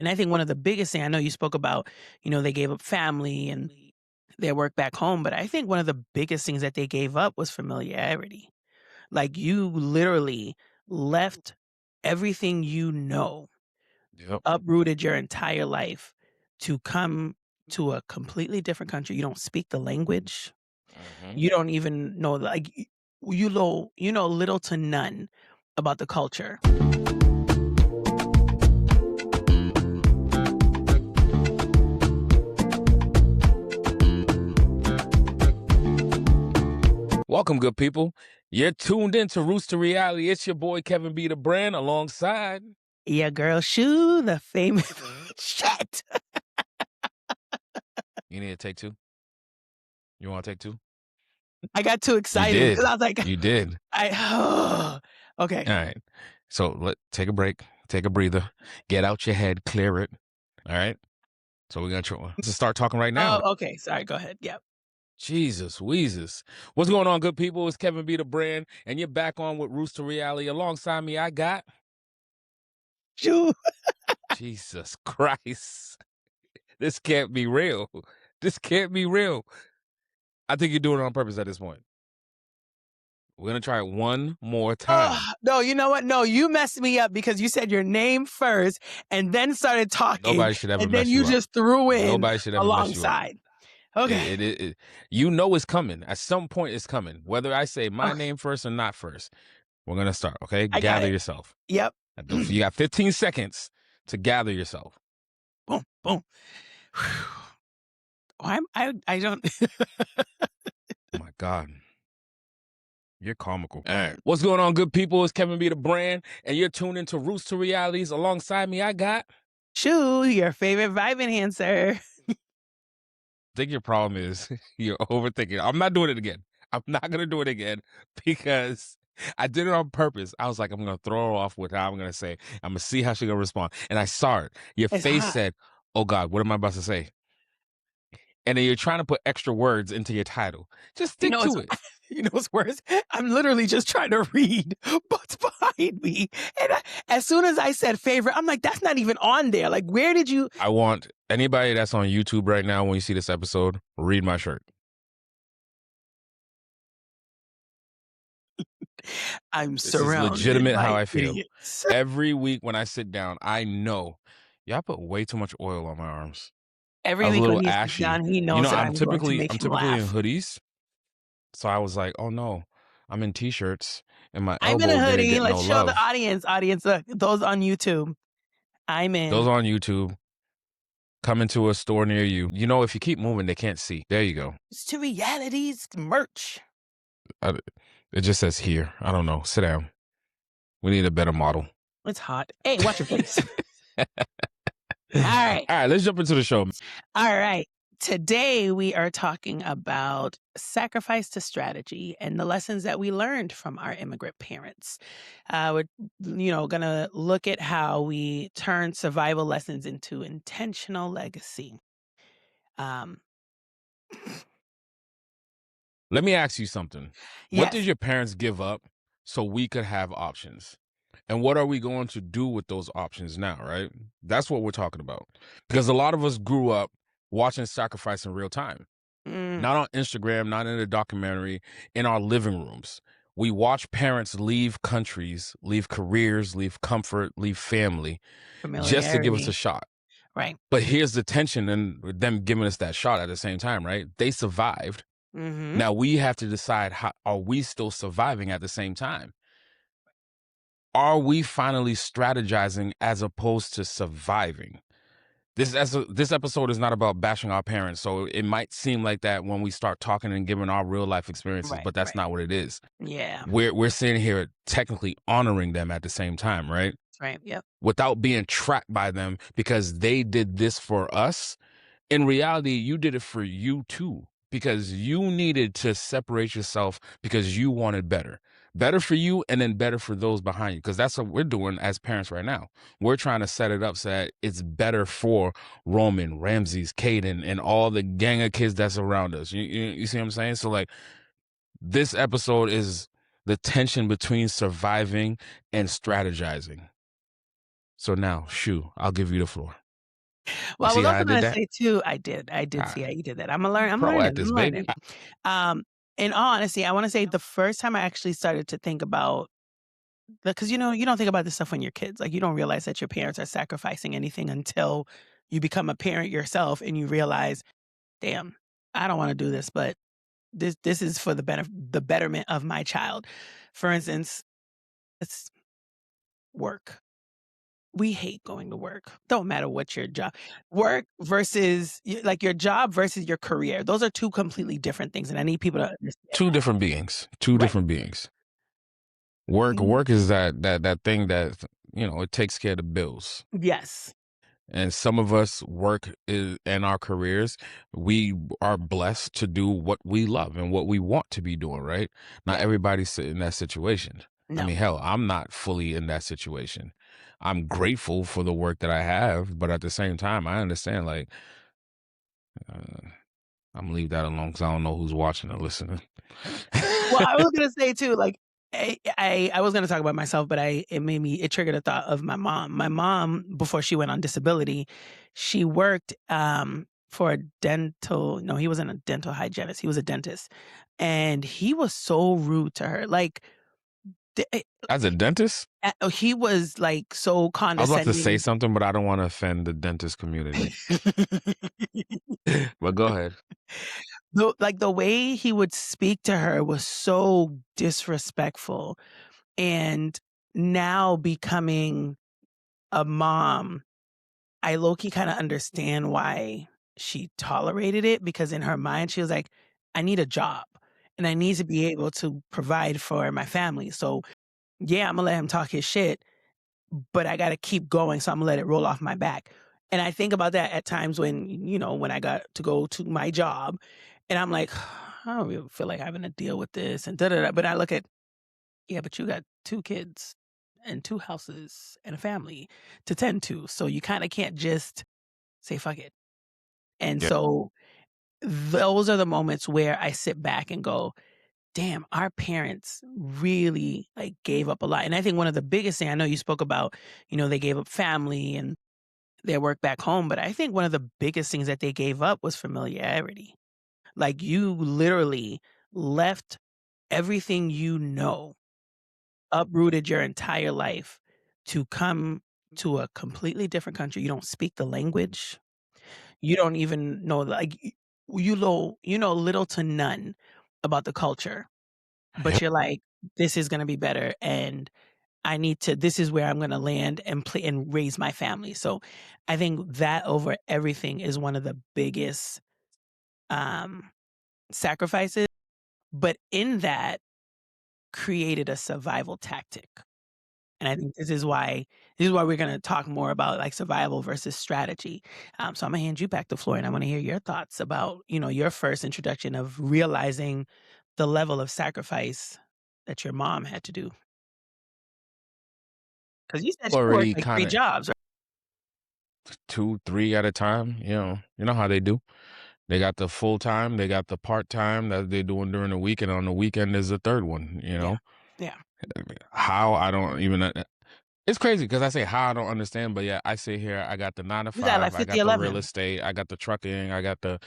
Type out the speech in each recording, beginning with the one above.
And I think one of the biggest thing I know you spoke about, they gave up family and their work back home, but I think one of the biggest things that they gave up was familiarity. Like, you literally left everything Yep. uprooted your entire life to come to a completely different country. You don't speak the language. Mhm. You don't even know, like, you know little to none about the culture. Welcome, good people. You're tuned in to Rooster Reality. It's your boy Kevin B. the Brand alongside. Yeah, girl, Shoe, the famous shit. You need to take two? You want to take two? I got too You excited because did. I was like, You did. okay. All right. So take a break, take a breather, get out your head, clear it. All right. So we're gonna try to start talking right now. Oh, okay. Sorry. Go ahead. Yep. Jesus, Weezus. What's going on, good people? It's Kevin B. the Brand, and you're back on with Rooster Reality. Alongside me, I got Shoe. Jesus Christ. This can't be real. This can't be real. I think you're doing it on purpose at this point. We're going to try it one more time. No, you know what? No, you messed me up because you said your name first and then started talking, Nobody should ever and then mess you you up. just threw in Nobody should ever mess you up. alongside. Okay. You know it's coming. At some point, it's coming. Whether I say my Okay. name first or not first, we're going to start, okay? I got Gather it. yourself. Yep. You got 15 seconds to gather yourself. Boom, boom. I don't. Oh, my God. You're comical. All right. What's going on, good people? It's Kevin B. the Brand, and you're tuned into Roots to Realities. Alongside me, I got... Shoe, your favorite vibe enhancer. I think your problem is you're overthinking. I'm not doing it again. I'm not going to do it again because I did it on purpose. I was like, I'm going to throw her off with how I'm going to say. I'm going to see how she's going to respond. And I saw it. Your It's face hot. said, oh, God, what am I about to say? And then you're trying to put extra words into your title. Just stick to it. You know what's worse? I'm literally just trying to read what's behind me. And as soon as I said favorite, I'm like, that's not even on there. Like, where did you? I want anybody that's on YouTube right now, when you see this episode, read my shirt. I'm This is surrounded legitimate by how I feel. idiots. Every week when I sit down, I know y'all put way too much oil on my arms. Every I was a week when little he sits ashy. down, he knows that I'm I'm going to typically make him in laugh. hoodies. So I was like, oh no, I'm in t-shirts and my I'm in a elbow didn't hoodie. get Let's no show the love. audience, those on YouTube. I'm in. Those on YouTube, come into a store near you. You know, if you keep moving, they can't see. There you go. It's to realities merch. It just says here. I don't know. Sit down. We need a better model. It's hot. Hey, watch your face. All right. All right, let's jump into the show. All right. Today we are talking about sacrifice to strategy and the lessons that we learned from our immigrant parents. We're, going to look at how we turn survival lessons into intentional legacy. Um, Let me ask you something. What yes. did your parents give up so we could have options? And what are we going to do with those options now, right? That's what we're talking about. Because a lot of us grew up watching sacrifice in real time. Not on Instagram, not in a documentary, in our living rooms. We watch parents leave countries, leave careers, leave comfort, leave family, just to give us a shot. Right. But here's the tension in them giving us that shot at the same time, right? They survived. Mm-hmm. Now we have to decide, how are we still surviving at the same time? Are we finally strategizing as opposed to surviving? This episode is not about bashing our parents, so it might seem like that when we start talking and giving our real life experiences, Right, but that's right. not what it is. Yeah. We're sitting here technically honoring them at the same time, right? Right. Yep. Without being trapped by them because they did this for us. In reality, you did it for you too, because you needed to separate yourself because you wanted better for you, and then better for those behind you. Because that's what we're doing as parents right now. We're trying to set it up so that it's better for Roman, Ramses, Caden, and all the gang of kids that's around us. You see what I'm saying? So like, this episode is the tension between surviving and strategizing. So now, Shu, I'll give you the floor. Well, You I see was how also I did gonna that? say too, I did see how Ah, you did that. I'm pro at learning, I'm this, baby. learning. Um, in all honesty, I wanna say the first time I actually started to think about because, you don't think about this stuff when you're kids, like, you don't realize that your parents are sacrificing anything until you become a parent yourself and you realize, "Damn, I don't wanna do this, but this is for the betterment of my child." For instance, it's work. We hate going to work. Don't matter what your job work versus like, your job versus your career. Those are 2 completely different things, and I need people to understand Two that. different beings. Two Right. different beings. Work Mm, work is that thing that, it takes care of the bills. yes. And some of us work in our careers. We are blessed to do what we love and what we want to be doing, right? Not Right. everybody's in that situation. I No. mean, hell, I'm not fully in that situation. I'm grateful for the work that I have, but at the same time, I understand, like, uh, I'm gonna leave that alone because I don't know who's watching or listening. Well, I was gonna say too, like, I was gonna talk about myself, but it triggered a thought of my mom. My mom, before she went on disability, she worked, for a dental no, he wasn't a dental hygienist, he was a dentist, and he was so rude to her, like, the As a dentist, he was, like, so I was about to say condescending. something, but I don't want to offend the dentist community. But go ahead. The way he would speak to her was so disrespectful, and now becoming a mom, I low key kinda understand why she tolerated it because in her mind, she was like, "I need a job, and I need to be able to provide for my family, so, yeah, Imma let him talk his shit, but I gotta keep going, so Imma let it roll off my back." And I think about that at times when, when I got to go to my job, and I'm like, "I don't really feel like having to deal with this and da da da," but I look at, "Yeah, but you got 2 kids and 2 houses and a family to tend to, so you kinda can't just say, 'Fuck it.'" And Yeah. so, those are the moments where I sit back and go, "Damn, our parents really, like, gave up a lot." And I think one of the biggest thing I know you spoke about, they gave up family and their work back home, but I think one of the biggest things that they gave up was familiarity. Like, you literally left everything uprooted your entire life to come to a completely different country. You don't speak the language. You don't even know, like, you know little to none about the culture, but Yep. you're like, "This is gonna be better, and this is where I'm gonna land and play and raise my family." So, I think that over everything is one of the biggest, um, sacrifices, but in that, created a survival tactic. And I think this is why we're gonna talk more about, like, survival versus strategy. So Imma hand you back the floor, and I wanna hear your thoughts about, your first introduction of realizing the level of sacrifice that your mom had to do. Because you said she worked, Already like, 3 kind of jobs, right? 2, 3 at a time. You know how they do. They got the full time, they got the part time that they're doing during the week, and on the weekend is the third one. Yeah. Yeah. How I don't even. It's crazy because I say how I don't understand, but yeah, I sit here. I got the nine to You got, like, five, I 50, got the real 11. estate, I got the trucking, I got the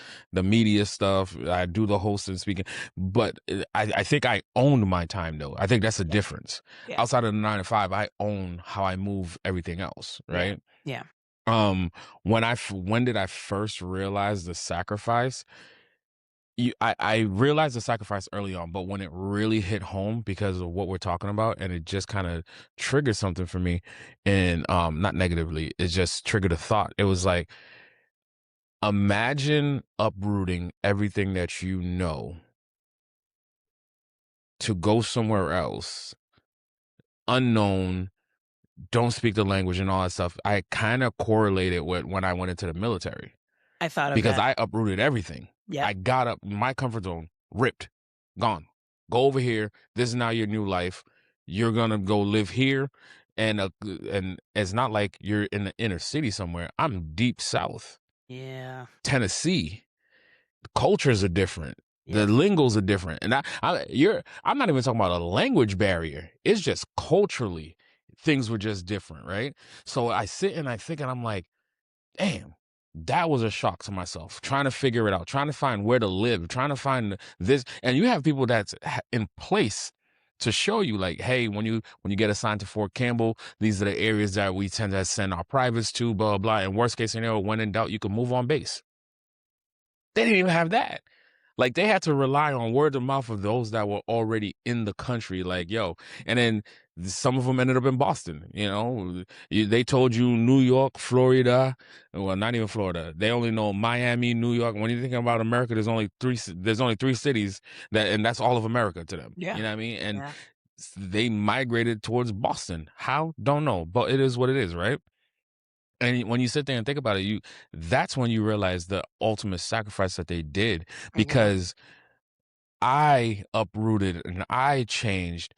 media stuff. I do the hosting, speaking, but I think I own my time though. I think that's the Yeah. difference. Yeah. Outside of the 9 to 5, I own how I move everything else, Yeah. right? Yeah. Um, when did I first realize the sacrifice? I realized the sacrifice early on, but when it really hit home because of what we're talking about, and it just kind of triggered something for me, and not negatively, it just triggered a thought. It was like, imagine uprooting everything that you know to go somewhere else, unknown, don't speak the language and all that stuff. I kind of correlated with when I went into the military. I thought of Because that. I uprooted everything. Yep. I got up, my comfort zone, ripped, gone. Go over here. This is now your new life. You're gonna go live here, and it's not like you're in the inner city somewhere. I'm deep south, Yeah. Tennessee. The cultures are different. The Yep. lingos are different, and I'm not even talking about a language barrier. It's just culturally, things were just different, right? So I sit and I think, and I'm like, damn. That was a shock to myself, trying to figure it out, trying to find where to live, trying to find this. And you have people that's in place to show you, like, hey, when you get assigned to Fort Campbell, these are the areas that we tend to send our privates to, blah, blah, blah. And worst case scenario, when in doubt, you can move on base. They didn't even have that. Like, they had to rely on word of mouth of those that were already in the country, like, yo. And then some of them ended up in Boston, you know. They told you New York, Florida. Well, not even Florida. They only know Miami, New York. When you think about America, there's only three cities that, and that's all of America to them. Yeah. You know what I mean? And Yeah. they migrated towards Boston. How? Don't know. But it is what it is, right? And when you sit there and think about it, that's when you realize the ultimate sacrifice that they did, Mhm. because I uprooted and I changed,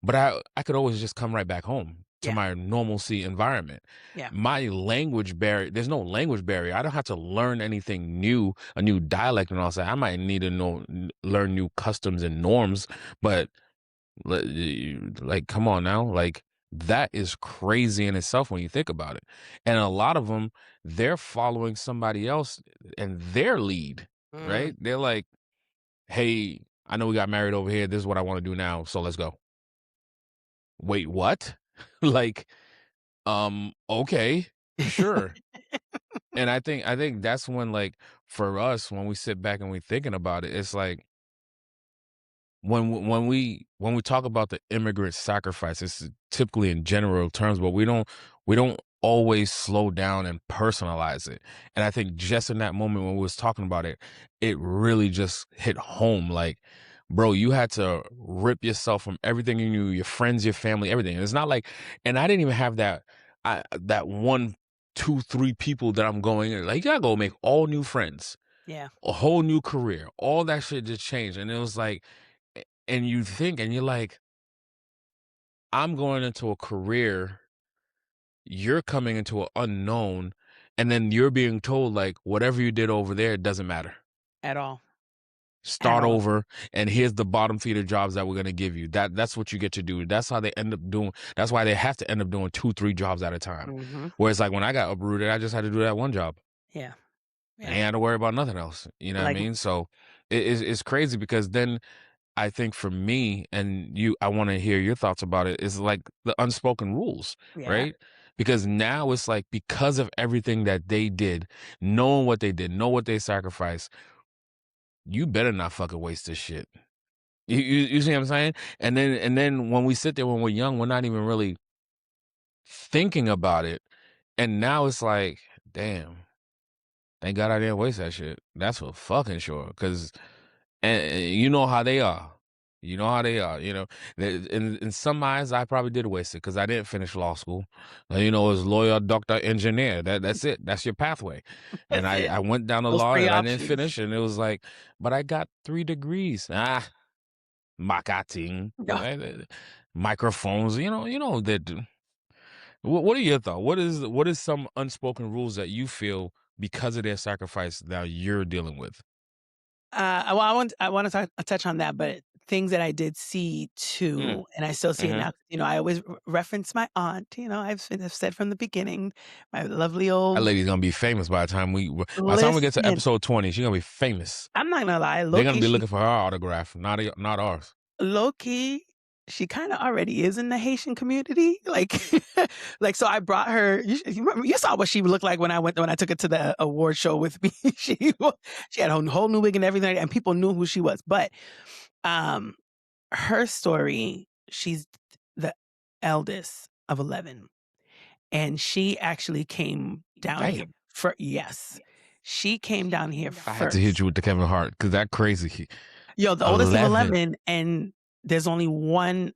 but I could always just come right back home to Yeah. my normalcy environment. Yeah. My language barrier, there's no language barrier. I don't have to learn anything new, a new dialect and all that. I might need to learn new customs and norms, but like, come on now, like, that is crazy in itself when you think about it. And a lot of them, they're following somebody else and their lead, Mm. right? They're like, hey, I know we got married over here. This is what I want to do now. So let's go. Wait, what? Like, okay, sure. And I think that's when, like, for us, when we sit back and we thinking about it, it's like, when we talk about the immigrant sacrifice, it's typically in general terms, but we don't always slow down and personalize it. And I think just in that moment when we was talking about it, it really just hit home. Like, bro, you had to rip yourself from everything you knew, your friends, your family, everything. It's not like, and I didn't even have that one, two, three people that I'm going in. Like, you gotta go make all new friends, Yeah. a whole new career, all that shit just changed. And it was like, and you think, and you're like, I'm going into a career, you're coming into an unknown, and then you're being told, like, whatever you did over there, it doesn't matter. At all. At Start all. over, and here's the bottom feeder jobs that we're gonna give you. That's what you get to do. That's how they end up doing. That's why they have to end up doing two, three jobs at a time. Mhm. Whereas, like, when I got uprooted, I just had to do that one job. Yeah. I Yeah. ain't had to worry about nothing else. You know what I Like, mean? So it's crazy, because then I think for me and you, I want to hear your thoughts about it, is like the unspoken rules, yeah. right? Because now it's like, because of everything that they did, knowing what they did, know what they sacrificed, you better not fucking waste this shit. You see what I'm saying? And then when we sit there when we're young, we're not even really thinking about it. And now it's like, damn, thank God I didn't waste that shit. That's for fucking sure. Cause and you know how they are. You know how they are. In some eyes, I probably did waste it because I didn't finish law school. It was lawyer, doctor, engineer. That's it. That's your pathway. And That's it. I went down the Those law 3 and I didn't options. finish. And it was like, but I got 3 degrees. Marketing, No. microphones. That. What are your thoughts? What is some unspoken rules that you feel, because of their sacrifice, that you're dealing with? Well, I want to touch on that, but things that I did see Mm, too, and I still see it hmm. now. I always reference my aunt. I've said from the beginning, my lovely That old. lady's gonna be famous by the time we get to Listen, episode 20, she's gonna be famous. I'm not gonna lie, They're low gonna key, be looking for her autograph, not ours. low key, she kind of already is in the Haitian community. Like, like so, I brought her. You saw what she looked like when I took it to the award show with me. She had a whole new wig and everything, and people knew who she was. But um, her story, she's the eldest of 11, and she actually came down here Damn. for yes. She came down here I had to hit first. you with the Kevin Hart, because that crazy. Yo, the oldest of 11. 11, and there's only one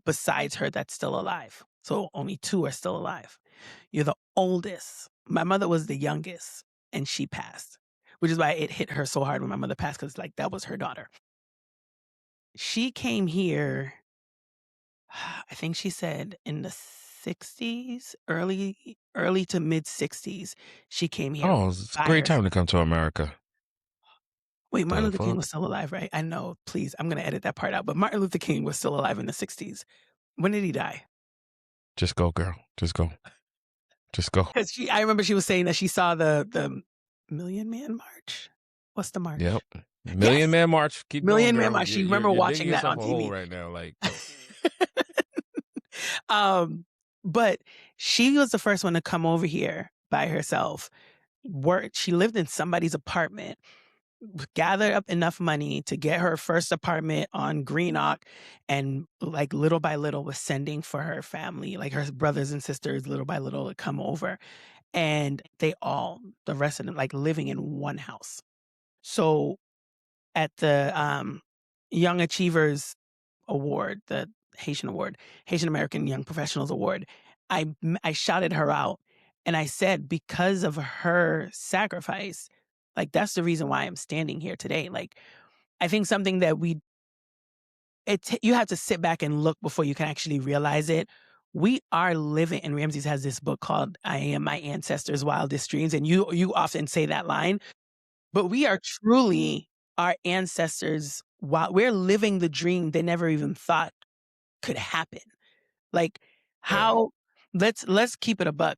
besides her that's still alive. So only 2 are still alive. You're the oldest. My mother was the youngest, and she passed, which is why it hit her so hard when my mother passed, because like, that was her daughter. She came here, I think she said in the 60s, early to mid 60s, she came here Oh, it's a by great time herself. to come to America. Wait, Martin The Luther King fuck? was still alive, right? I know, please, I'm gonna edit that part out, but Martin Luther King was still alive in the 60s. When did he die? Just go, girl. Just go. Just go. 'Cause I remember she was saying that she saw the Million Man March? What's the Yep. march? Million Yes, Man March. Keep going, Million Man girl. March. You're She you're, remember you're digging watching that yourself on a hole TV. right now. Like, go. Um, but she was the first one to come over here by herself. She lived in somebody's apartment, gathered up enough money to get her first apartment on Greenock, and, like, little by little was sending for her family, like, her brothers and sisters, little by little, to come over, and the rest of them, like, living in one house. So, at the, Young Achievers Award, the Haitian award, Haitian American Young Professionals Award, I shouted her out, and I said, "Because of her sacrifice, like, that's the reason why I'm standing here today." Like, I think something that you have to sit back and look before you can actually realize it. We are living, and Ramses has this book called "I Am My Ancestors' Wildest Dreams," and you often say that line, but we are truly our ancestors while we're living the dream they never even thought could happen. Like, Yeah. how let's keep it a buck.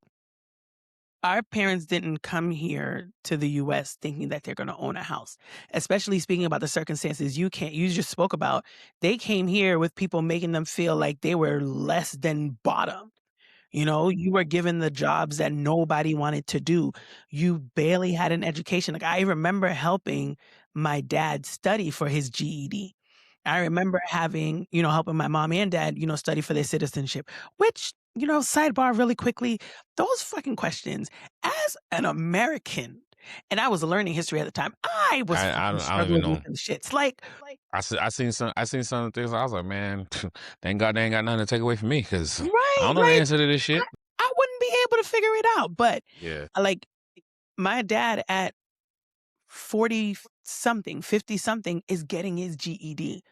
Our parents didn't come here to the US thinking that they're gonna own a house, especially speaking about the circumstances you just spoke about. They came here with people making them feel like they were less than bottom. You know, you were given the jobs that nobody wanted to do. You barely had an education. Like, I remember helping my dad study for his GED. I remember helping my mom and dad, study for their citizenship, which, sidebar really quickly, those fucking questions, as an American, and I was learning history at the time, I was I fucking don't I don't even struggling with know. them shits. Like, I seen some things. I was like, man, thank God they ain't got nothing to take away from me because I right, don't know the like, answer to this I shit. I wouldn't be able to figure it out, but, Yeah. like, my dad at 40 something, 50 something is getting his GED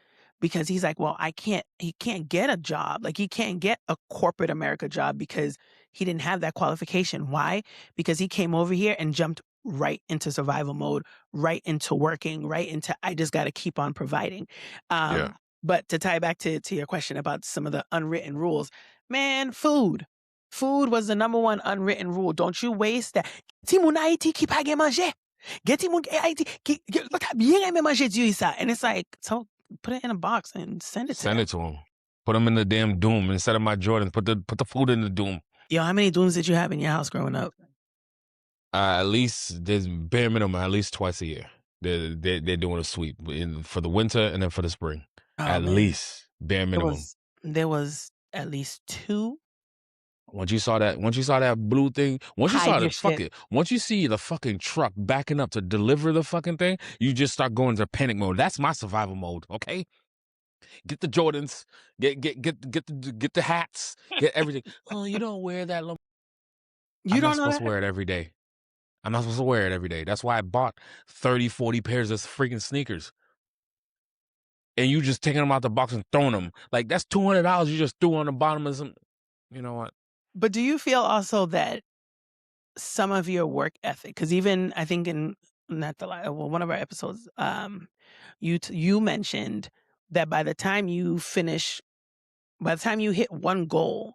because he's like, "Well, he can't get a job. Like, he can't get a corporate America job because he didn't have that qualification." Why? Because he came over here and jumped right into survival mode, right into working, right into, "I just gotta keep on providing." Yeah. But to tie back to your question about some of the unwritten rules, man, food. Food was the number one unwritten rule. Don't you waste that. "Ti moun Haiti ki pa gen manje." Get him Haiti, look at bien aimé manger du ça. And it's like, so put it in a box and send it to Send them. it to him. Put him in the damn doom instead of my Jordans. Put the food in the doom. Yo, how many dunes did you have in your house growing up? At least there's bare minimum at least twice a year. They're doing a sweep for the winter and then for the spring. Oh At man, least bare there minimum. was there was at least two. Once you saw that blue thing, once you Hide saw your the fuck shit. it, once you see the fucking truck backing up to deliver the fucking thing, you just start going into panic mode. That's my survival mode. Okay, get the Jordans, get the hats, get everything. Oh, you don't wear that. You I'm not don't know supposed to that? wear it every day. I'm not supposed to wear it every day. That's why I bought 30, 40 pairs of freaking sneakers. And you just taking them out the box and throwing them. Like, that's $200 you just threw on the bottom of some. You know what? But do you feel also that some of your work ethic, because even I think in not the well, one of our episodes, you mentioned that by the time you hit one goal,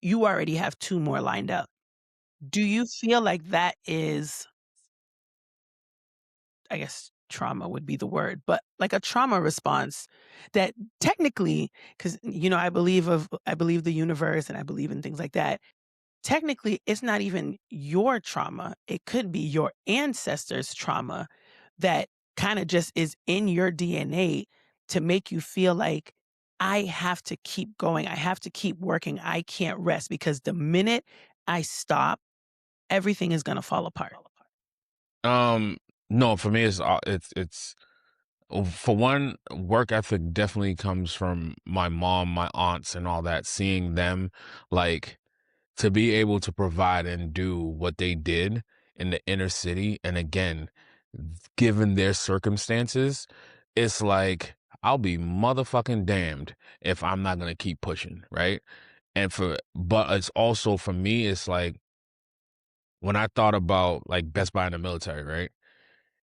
you already have two more lined up. Do you feel like that is, I guess trauma would be the word, but like a trauma response that technically, because I believe the universe and I believe in things like that. Technically, it's not even your trauma. It could be your ancestors' trauma that kind of just is in your DNA to make you feel like I have to keep going. I have to keep working. I can't rest because the minute I stop, everything is going to fall apart. Um, no, for me, it's for one, work ethic definitely comes from my mom, my aunts, and all that. Seeing them, like, to be able to provide and do what they did in the inner city, and again, given their circumstances, it's like I'll be motherfucking damned if I'm not gonna keep pushing, right? But it's also for me, it's like when I thought about like Best Buy in the military, right?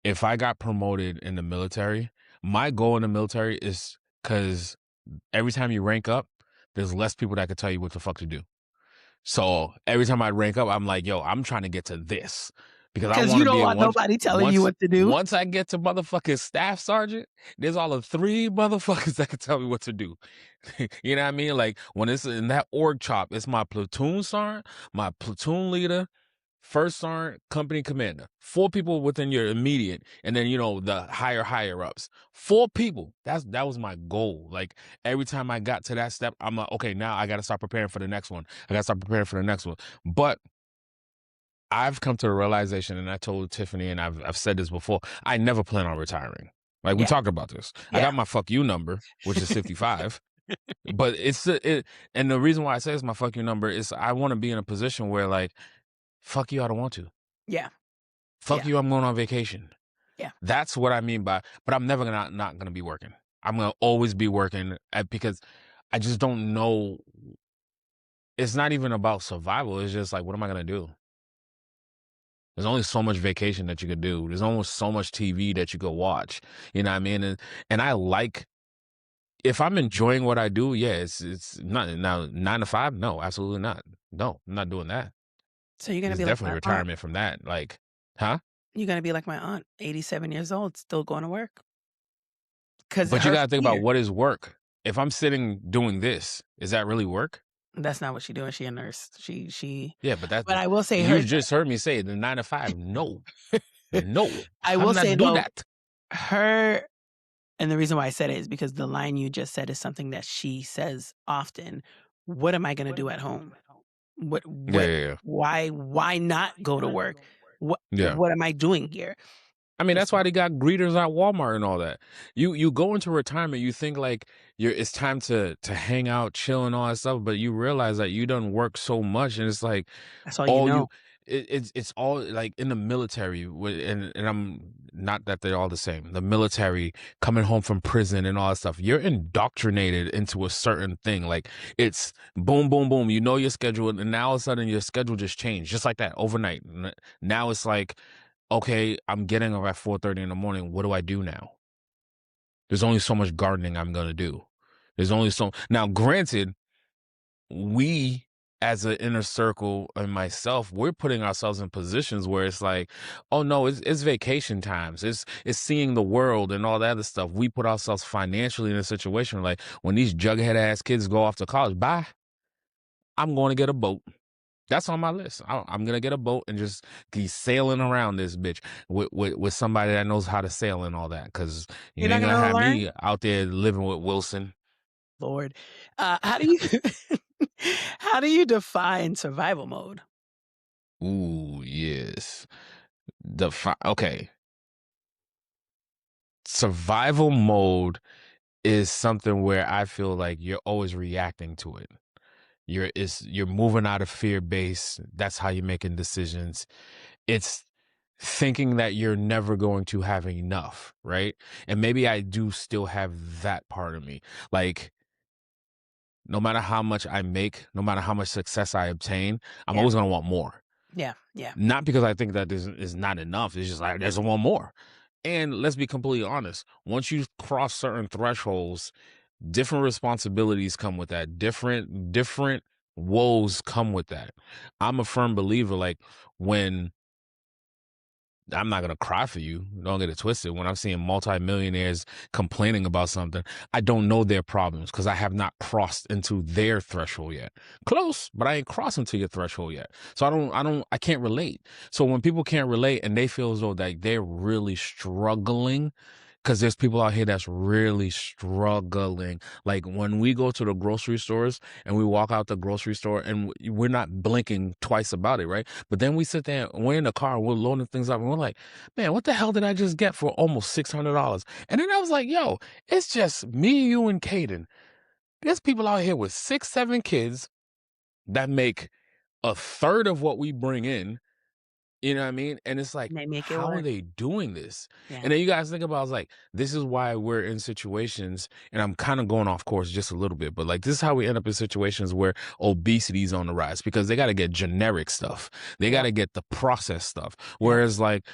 If I got promoted in the military, my goal in the military is because every time you rank up, there's less people that could tell you what the fuck to do. So every time I rank up, I'm like, yo, I'm trying to get to this because I 'Cause want you to don't be in want once nobody telling you once what to do. once I get to motherfucking staff sergeant, there's all of 3 motherfuckers that can tell me what to do. You know what I mean? Like when it's in that org chop, it's my platoon sergeant, my platoon leader, first sergeant, company commander. 4 people within your immediate, and then the higher ups. 4 people. That was my goal. Like every time I got to that step, I'm like, okay, now I got to start preparing for the next one. I got to start preparing for the next one. But I've come to the realization, and I told Tiffany, and I've said this before, I never plan on retiring. Like we Yeah, talked about this. I yeah. got my fuck you number, which is 55. But and the reason why I say it's my fuck you number is I want to be in a position where like, fuck you, I don't want to. Yeah, Fuck yeah, you, I'm going on vacation. yeah. That's what I mean by, but I'm never gonna not gonna be working. I'm gonna always be working because I just don't know. It's not even about survival. It's just like, what am I gonna do? There's only so much vacation that you could do. There's almost so much TV that you could watch. You know what I mean? And I like, if I'm enjoying what I do, yeah, it's not now 9 to 5. No, absolutely not. No, I'm not doing that. So you're gonna There's be like definitely my aunt. retirement from that. Like, huh? You're gonna be like my aunt, 87 years old, still going to work. 'Cause But you her gotta think about fear. what is work. If I'm sitting doing this, is that really work? That's not what she doing, she a nurse. She Yeah, but but I will say you her just heard me say the 9 to 5. No, no, I I'm will not say do though, that. her and the reason why I said it is because the line you just said is something that she says often. "What am I gonna do at home? What Yeah, what yeah, yeah. why not go to work? What Yeah. what am I doing here?" I mean, It's that's why they got greeters at Walmart and all that. You go into retirement, you think like it's time to hang out, chill, and all that stuff, but you realize that you done work so much, and it's like that's all you all you know. it's all like in the military, and I'm not that they're all the same. The military, coming home from prison and all that stuff, you're indoctrinated into a certain thing. Like it's boom, boom, boom. You know your schedule, and now all of a sudden your schedule just changed, just like that overnight. Now it's like, okay, I'm getting up at 4:30 in the morning. What do I do now? There's only so much gardening I'm gonna do. There's only so now. Granted, we as an inner circle and myself, we're putting ourselves in positions where it's like, oh no, it's vacation times. It's seeing the world and all that other stuff. We put ourselves financially in a situation like when these jughead ass kids go off to college, bye. I'm going to get a boat. That's on my list. I'm gonna get a boat and just be sailing around this bitch with somebody that knows how to sail and all that. Cause you You're not ain't gonna gonna have learn? me out there living with Wilson. Lord. How do you how do you define survival mode? Ooh, yes. Okay. Survival mode is something where I feel like you're always reacting to it. You're moving out of fear base. That's how you're making decisions. It's thinking that you're never going to have enough, right? And maybe I do still have that part of me. Like no matter how much I make, no matter how much success I obtain, I'm Yeah, always going to want more. yeah, yeah, Not because I think that this is not enough. It's just like there's one more. And let's be completely honest. Once you cross certain thresholds, different responsibilities come with that. Different woes come with that. I'm a firm believer. Like when I'm not gonna cry for you. Don't get it twisted. When I'm seeing multimillionaires complaining about something, I don't know their problems because I have not crossed into their threshold yet. Close, but I ain't crossing to your threshold yet. So I can't relate. So when people can't relate and they feel as though like they're really struggling, because there's people out here that's really struggling. Like when we go to the grocery stores and we walk out the grocery store and we're not blinking twice about it, right? But then we sit there and we're in the car and we're loading things up and we're like, man, what the hell did I just get for almost $600? And then I was like, yo, it's just me, you, and Caden. There's people out here with 6, 7 kids that make a third of what we bring in. You know what I mean? And it's like, and they make it how are work. they doing this? Yeah, And then you guys think about, I was like, this is why we're in situations, and I'm kind of going off course just a little bit, but like, this is how we end up in situations where obesity is on the rise because they got to get generic stuff. They got yep, to get the processed stuff. yep, Whereas like,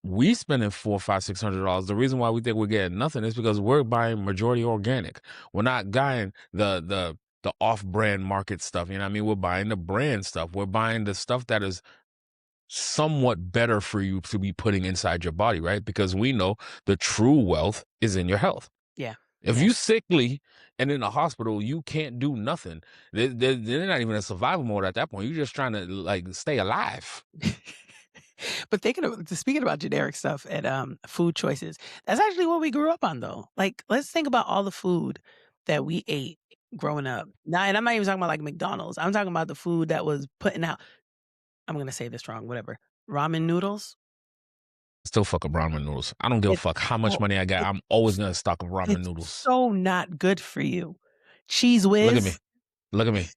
we spending $4, $5, $600. The reason why we think we're getting nothing is because we're buying majority organic. We're not buying the the off-brand market stuff, you know what I mean? We're buying the brand stuff. We're buying the stuff that is somewhat better for you to be putting inside your body, right? Because we know the true wealth is in your health. Yeah. If Yeah. you sickly and in the hospital, you can't do nothing. They're not even in survival mode at that point. You're just trying to like stay alive. But speaking about generic stuff and, food choices, that's actually what we grew up on, though. Like, let's think about all the food that we ate growing up. Now and I'm not even talking about, like, McDonald's. I'm talking about the food that was putting out I'm gonna say this wrong, whatever. Ramen noodles? Still fuck up ramen noodles. I don't give a It's fuck how much so money I got. it's I'm always gonna stock of ramen it's noodles. so not good for you. Cheese Look at me. Whiz? Look at me.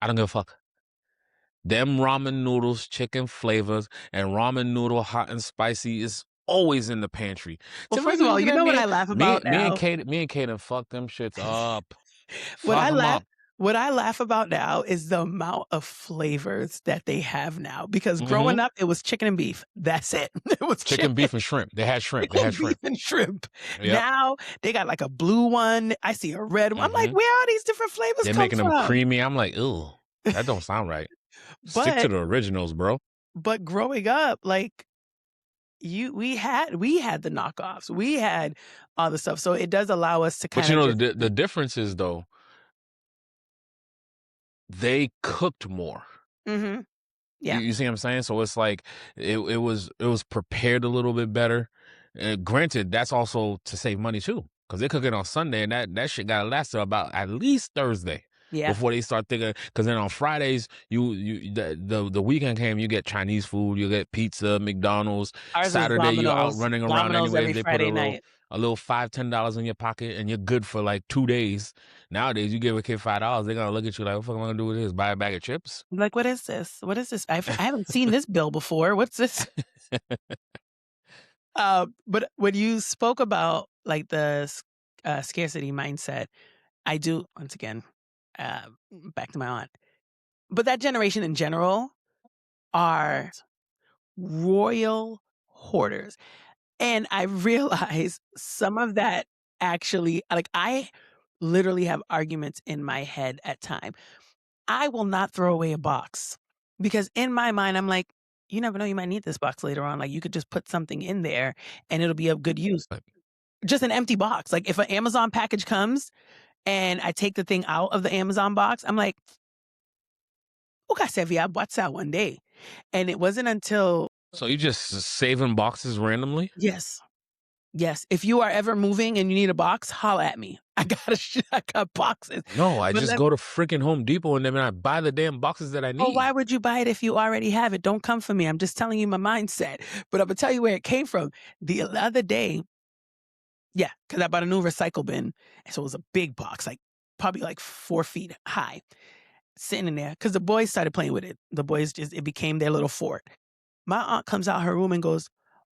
I don't give a fuck. Them ramen noodles, chicken flavors, and ramen noodle hot and spicy is always in the pantry. Well, Typically, first of you all, looking you at know what me, I laugh me, about me and now? Kate, me and Kaden fuck them shits up. What Fuck I them laugh up. what I laugh about now is the amount of flavors that they have now, because Hmm. growing up, it was chicken and beef. That's it. It was Chicken, chicken beef, and shrimp. They had shrimp. They chicken, had beef, shrimp. and shrimp. Yep. Now, they got, like, a blue one. I see a red one. I'm like, Hmm. "Where all these different flavors They're come making them from?" creamy. I'm like, ew, that don't sound right. Stick to But the originals, bro. growing up, like, we had the knockoffs. We had all the stuff. So it does allow us to But you kinda know, just the difference is though, they cooked more. Mhm. You Yeah. you see what I'm saying? So it's like it was prepared a little bit better. Granted, that's also to save money too, because they cook it on Sunday, and that shit gotta last till about at least Thursday Yeah. before they start thinking. Because then on Fridays, the weekend came, you get Chinese food, you get pizza, McDonald's. Ours was Saturday, you out Domino's. running around Domino's anyways. every They put Friday night. a little $5-10 in your pocket, and you're good for like 2 days. Nowadays, you give a kid $5, they're gonna look at you like, "What the fuck am I gonna do with this? Buy a bag of chips?" I'm like, "What is this? What is this? I haven't seen this bill before. What's this?" But when you spoke about, like, scarcity mindset, I do once again, uh, back to my aunt. But that generation in general are royal hoarders. And I realize some of that actually like, I literally have arguments in my head at time. I will not throw away a box because in my mind, I'm like, "You never know, you might need this box later on." Like, you could just put something in there and it'll be of good use. Just an empty box. Like, if an Amazon package comes and I take the thing out of the Amazon box, I'm like, "Nunca se había WhatsApp one day." And it wasn't until So you just saving boxes randomly? yes. Yes, if you are ever moving and you need a box, holla at me. I got boxes. No, I But just let go to freaking Home Depot and then I buy the damn boxes that I well, why need. would you buy it if you already have it? Don't come for me. I'm just telling you my mindset. But Imma tell you where it came from. The other day yeah, because I bought a new recycle bin, and so it was a big box, like, probably, like, 4 feet high, sitting in there because the boys started playing with it. The boys just it became their little fort. My aunt comes out her room and goes,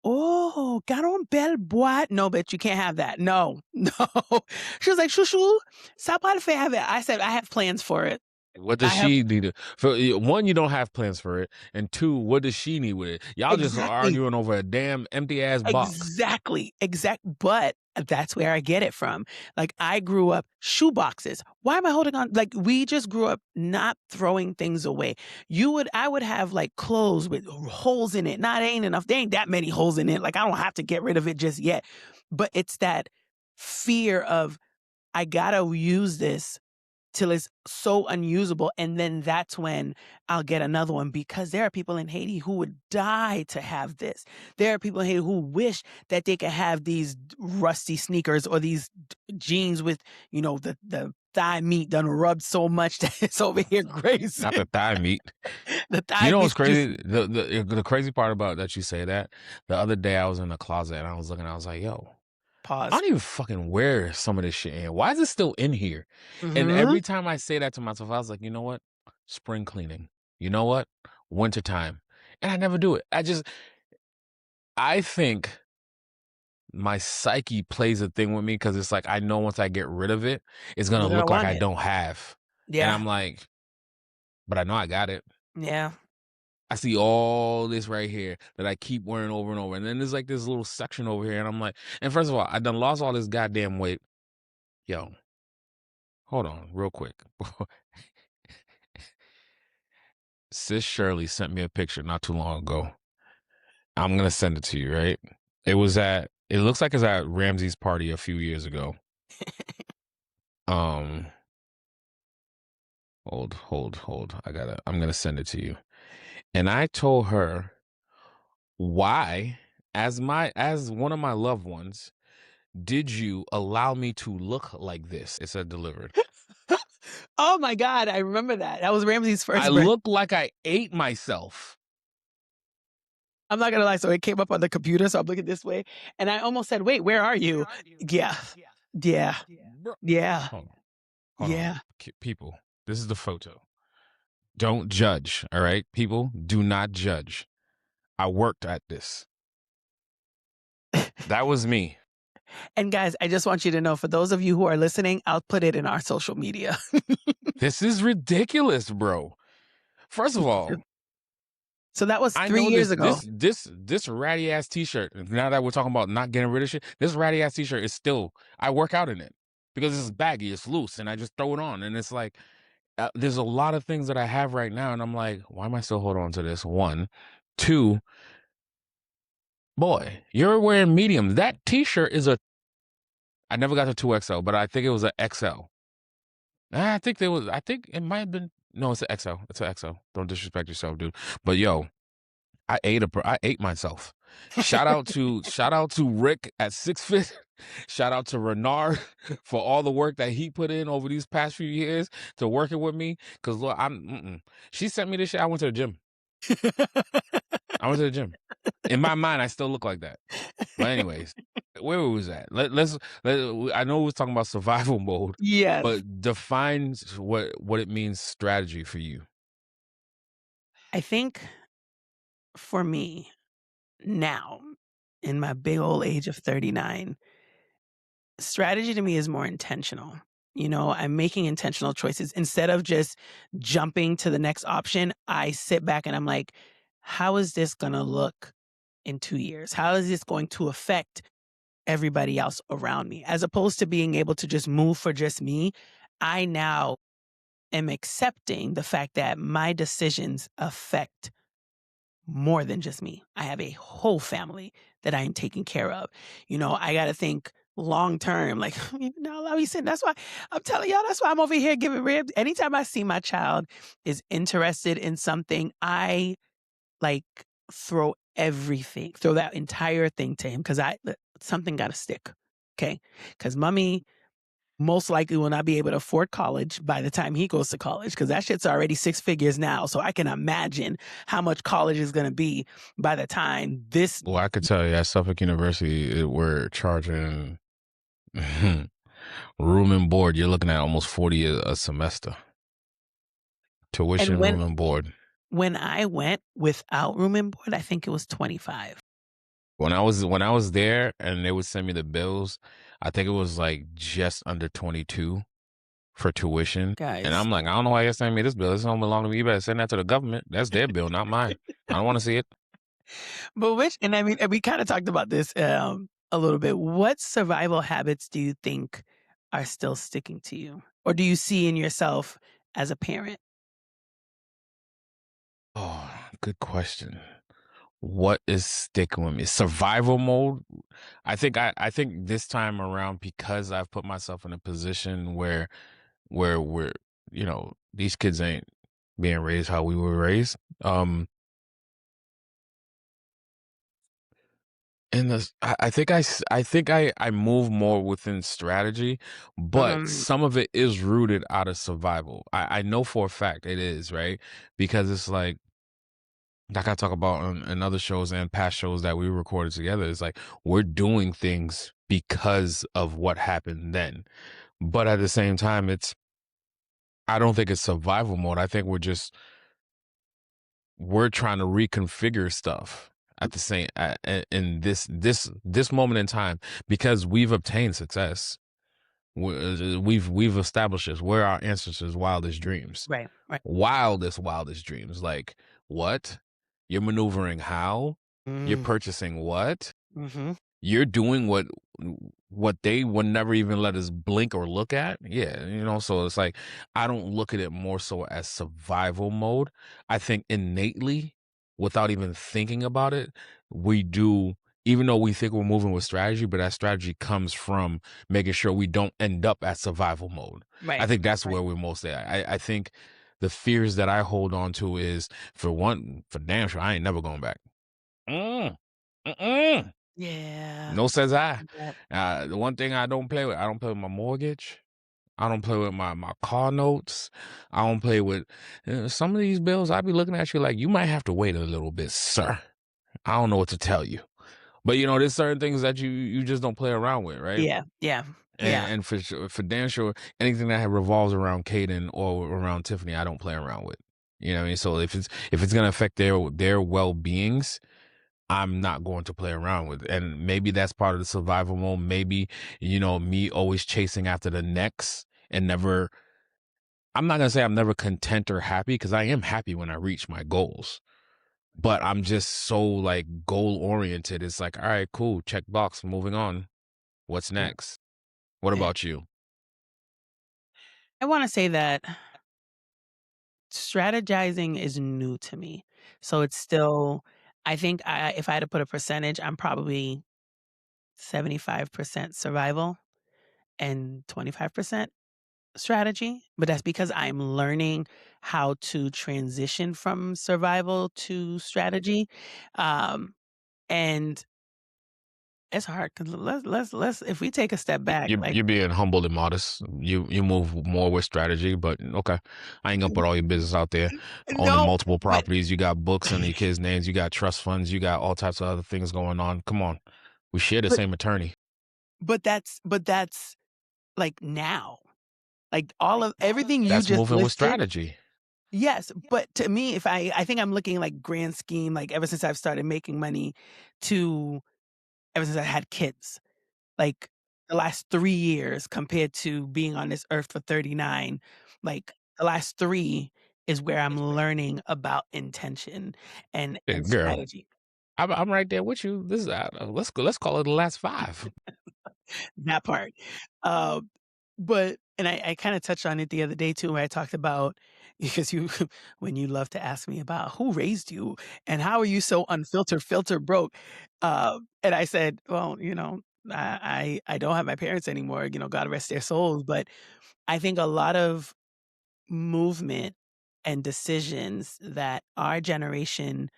"Oh, got on belle boîte." "No, bitch, you can't have that. No, no." She was like, "Shushu, ça pas le faire avec." I said, "I have plans for it. What does I have" she need to for one, you don't have plans for it, and two, what does she need with it? Y'all just Exactly. arguing over a damn empty ass box. Exactly, but that's where I get it from. Like, I grew up shoe boxes. Why am I holding on like, we just grew up not throwing things away. I would have, like, clothes with holes in it. Not ain't enough. There ain't that many holes in it. Like, I don't have to get rid of it just yet. But it's that fear of, "I gotta use this till it's so unusable, and then that's when I'll get another one," because there are people in Haiti who would die to have this. There are people in Haiti who wish that they could have these rusty sneakers or these jeans with, the thigh meat done rubbed so much that it's over here Not grazing. the thigh meat. The You thigh know what's meat's crazy? juicy. The crazy part about that you say that, the other day I was in the closet and I was looking, I was like, yo, I Pause. don't even fucking wear some of this shit in. Why is it still in here? And Mhm. every time I say that to myself, I was like, you know what? Spring cleaning. You know what? Wintertime. And I never do it. I think my psyche plays a thing with me because it's like I know once I get rid of it, it's gonna You're gonna look like want I it. don't have. And Yeah. I'm like, but I know I got it. Yeah. I see all this right here that I keep wearing over and over. And then there's like this little section over here. And I'm like, and first of all, I done lost all this goddamn weight. Yo, hold on, real quick. Sis Shirley sent me a picture not too long ago. I'm gonna send it to you, right? It looks like it's at Ramsey's party a few years ago. Um, hold. I'm gonna send it to you. And I told her why, as one of my loved ones, did you allow me to look like this? It said delivered. Oh my God, I remember that. That was Ramsey's I first birthday. look like I ate myself. I'm not gonna lie, so it came up on the computer, so I'm looking this way, and I almost said, "Wait, where are you?" Yeah. Yeah. Bro, Yeah. hold on, hold on. Yeah. People, this is the photo. Don't judge, all right? People, do not judge. I worked at this. That was me. And guys, I just want you to know, for those of you who are listening, I'll put it in our social media. This is ridiculous, bro. First of all, So that was I 3 know years ago. this ratty ass t-shirt. Now that we're talking about not getting rid of shit, this ratty ass t-shirt is still, I work out in it because it's baggy, it's loose, and I just throw it on. And it's like, there's a lot of things that I have right now, and I'm like, why am I still holding on to this? One, two, boy, you're wearing medium. That t-shirt is I never got to 2XL, but I think it was an XL. I think it might have been, no, it's an XL. It's an XL. Don't disrespect yourself, dude. But yo, I ate myself. Shout out to Rick at 6 Fit. Shout out to Renard for all the work that he put in over these past few years to working with me. Cause look, she sent me this shit. I went to the gym. I went to the gym. In my mind, I still look like that. But anyways, where was that? I know we was talking about survival mode, Yes. but define what it means strategy for you. I think for me now, in my big old age of 39, strategy to me is more intentional. You know, I'm making intentional choices. Instead of just jumping to the next option, I sit back and I'm like, how is this going to look in 2 years? How is this going to affect everybody else around me? As opposed to being able to just move for just me, I now am accepting the fact that my decisions affect more than just me. I have a whole family that I am taking care of. You know, I got to think long term, like, no, let me sit. That's why I'm telling y'all, that's why I'm over here giving ribs. Anytime I see my child is interested in something, I like throw that entire thing to him because something got to stick. Okay. Because mommy most likely will not be able to afford college by the time he goes to college because that shit's already 6 figures now. So I can imagine how much college is going to be by the time this. Well, I could tell you at Suffolk University, we're charging room and board. You're looking at almost 40 a semester. And Tuition, room and board. when I went without room and board, I think it was 25. When I was there and they would send me the bills, I think it was like just under 22 for tuition. And Guys. I'm like, I don't know why you're sending me this bill. This don't belong to me. You better send that to the government. That's their bill, not mine. I don't want to see it. But and I mean, and we kind of talked about this a little bit. What survival habits do you think are still sticking to you? Or do you see in yourself as a parent? Oh, good question. What is sticking with me? Survival mode. I think this time around, because I've put myself in a position where we're, these kids ain't being raised how we were raised. And I think I move more within strategy, but Um, some of it is rooted out of survival. I know for a fact it is, right? Because it's like I talk about in other shows and past shows that we recorded together. It's like we're doing things because of what happened then. But at the same time, I don't think it's survival mode. I think we're trying to reconfigure stuff at the same in this moment in time because we've obtained success. We've established this. We're our ancestors' wildest dreams. right, right. Wildest dreams. Like what? You're maneuvering how? You're Mm, purchasing what? hmm You're doing what what they would never even let us blink or look at. Yeah, so it's like I don't look at it more so as survival mode. I think innately, without even thinking about it, we do, even though we think we're moving with strategy, but that strategy comes from making sure we don't end up at survival mode. I Right. think that's where we're most at. I think the fears that I hold on to is, for one, for damn sure, I ain't never going back. Mm, mm-mm. Yeah. No says I. Yep. The one thing I don't play with my mortgage. I don't play with my car notes. I don't play with some of these bills. I be looking at you like you might have to wait a little bit, sir. I don't know what to tell you, but there's certain things that you just don't play around with, right? Yeah. Yeah. Yeah. And for sure, for damn sure, anything that revolves around Caden or around Tiffany, I don't play around with. You know what I mean? So if it's gonna affect their well beings, I'm not going to play around with it. And maybe that's part of the survival mode. Maybe, me always chasing after the next and never, I'm not going to say I'm never content or happy, because I am happy when I reach my goals. But I'm just so like goal oriented. It's like, all right, cool, check box, moving on. What's Yeah. next? What Yeah. about you? I want to say that strategizing is new to me. So it's still, I think if I had to put a percentage, I'm probably 75% survival and 25% strategy, but that's because I'm learning how to transition from survival to strategy. Um, and it's hard because let's if we take a step back, You're, like you're being humble and modest. You move more with strategy, but okay. I ain't gonna put all your business out there. Owning no, multiple but properties, you got books under your kids' names, you got trust funds, you got all types of other things going on. Come on. We share the but same attorney. that's like now. Like all of everything you That's just moving with listed. strategy. Yes, but to me, if I think I'm looking like grand scheme, like ever since I've started making money to ever since I had kids, like the last 3 years compared to being on this earth for 39, like the last 3 is where I'm learning about intention Hey, and girl, strategy. I'm right there with you. This is let's go. Let's call it the last 5. That part. Um, but and I kinda touched on it the other day too, where I talked about because you when you love to ask me about who raised you and how are you so unfiltered, filter broke, and I said, "Well, I don't have my parents anymore, God rest their souls," but I think a lot of movement and decisions that our generation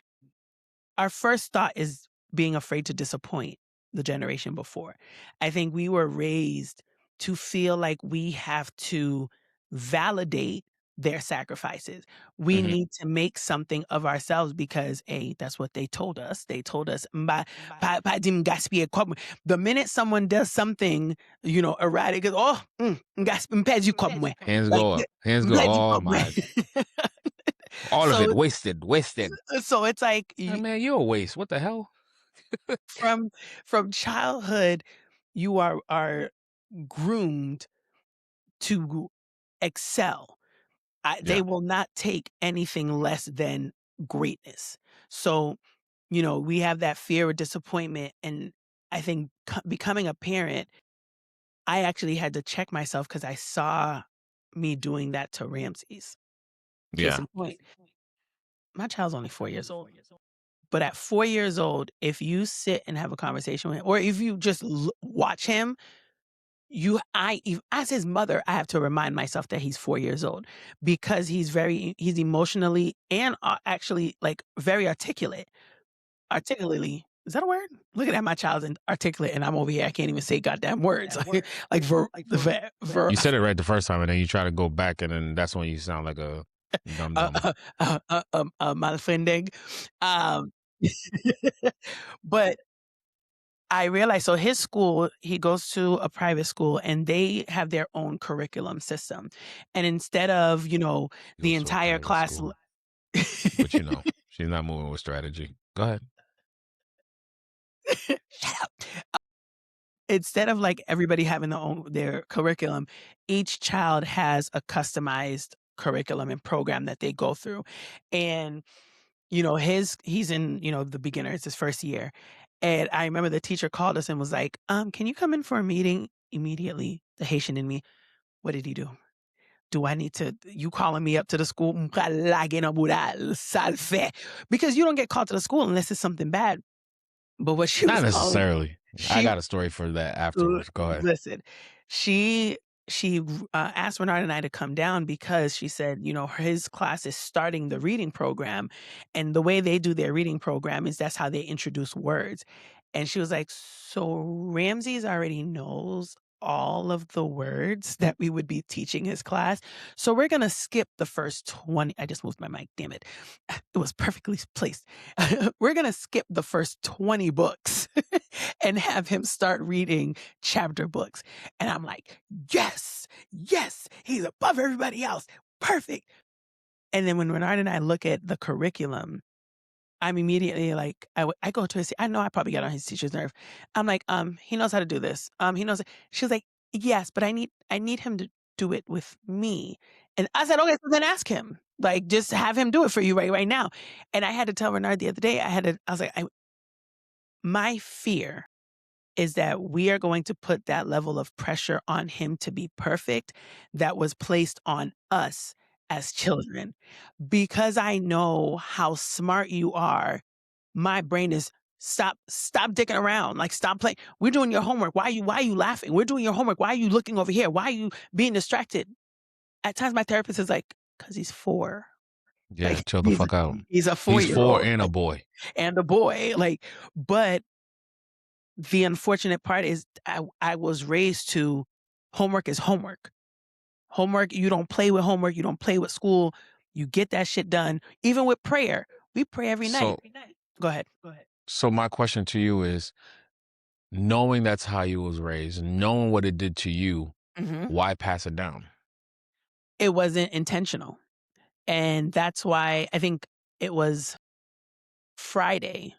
our first thought is being afraid to disappoint the generation before. I think we were raised to feel like we have to validate their sacrifices. We Hmm. need to make something of ourselves because A, that's what they told us. They told us, "Mba pa dim gaspie kwabwe." The minute someone does something, erratic, oh, mpeji kwabwe. Hands Like, go yeah, up. Hands go. mpeji Oh my! kwabwe. All of So, it wasted. Wasted. so it's like Man, you're a waste. What the hell? from childhood, you are groomed to excel. They Yeah. will not take anything less than greatness. So, we have that fear of disappointment, and I think becoming a parent, I actually had to check myself because I saw me doing that to Ramses. Case Yeah. in point, my child's only 4 years old. But at 4 years old, if you sit and have a conversation with him, or if you just watch him, as his mother, I have to remind myself that he's 4 years old because he's emotionally and, actually, like, very articulate. Articulately is that a word? Looking at my child and articulate, and I'm over here, I can't even say goddamn words. Like, You said it right the first time, and then you try to go back, and then that's when you sound like a dum dum. malfundig. Um, but I realized so his school, he goes to a private school and they have their own curriculum system. And instead of, He the goes to a entire private class school, but she's not moving with strategy. Go ahead. shut up. Instead of like everybody having their curriculum, each child has a customized curriculum and program that they go through. And, he's in, the beginner, it's his first year. And I remember the teacher called us and was like, can you come in for a meeting immediately? The Haitian in me. What did he do? Do I need to you calling me up to the school? Because you don't get called to the school unless it's something bad. But what she Not was calling necessarily. I she got a story for that L afterwards. Go ahead. listen, she asked Bernard and I to come down because she said, his class is starting the reading program, and the way they do their reading program is that's how they introduce words. And she was like, "So Ramses already knows all of the words that we would be teaching his class, so we're gonna skip the first 20." I just moved my mic, damn it. It was perfectly placed. "We're gonna skip the first 20 books and have him start reading chapter books." And I'm like, "Yes, yes, he's above everybody else. Perfect." And then when Renard and I look at the curriculum, I'm immediately like, I go to his, I know I probably got on his teacher's nerve. I'm like, he knows how to do this. He knows it. She was like, "Yes, but I need him to do it with me." And I said, "Okay, so then ask him. Like, just have him do it for you right now." And I had to tell Renard the other day, I was like, my fear is that we are going to put that level of pressure on him to be perfect that was placed on us as children. Because I know how smart you are, my brain is, stop dicking around. Like, stop playing. We're doing your homework. Why are you laughing? We're doing your homework. Why are you looking over here? Why are you being distracted? At times my therapist is like, "'Cause he's 4." Yeah, Like, chill the he's fuck out. he's a He's 4-year four old, and a like, boy. and a boy, like, but the unfortunate part is I was raised to homework is homework. Homework, you don't play with homework, you don't play with school, you get that shit done. Even with prayer, we pray every night. So Go ahead, go ahead. so my question to you is, knowing that's how you was raised, knowing what it did to you, Mhm. why pass it down? It wasn't intentional, and that's why I think it was Friday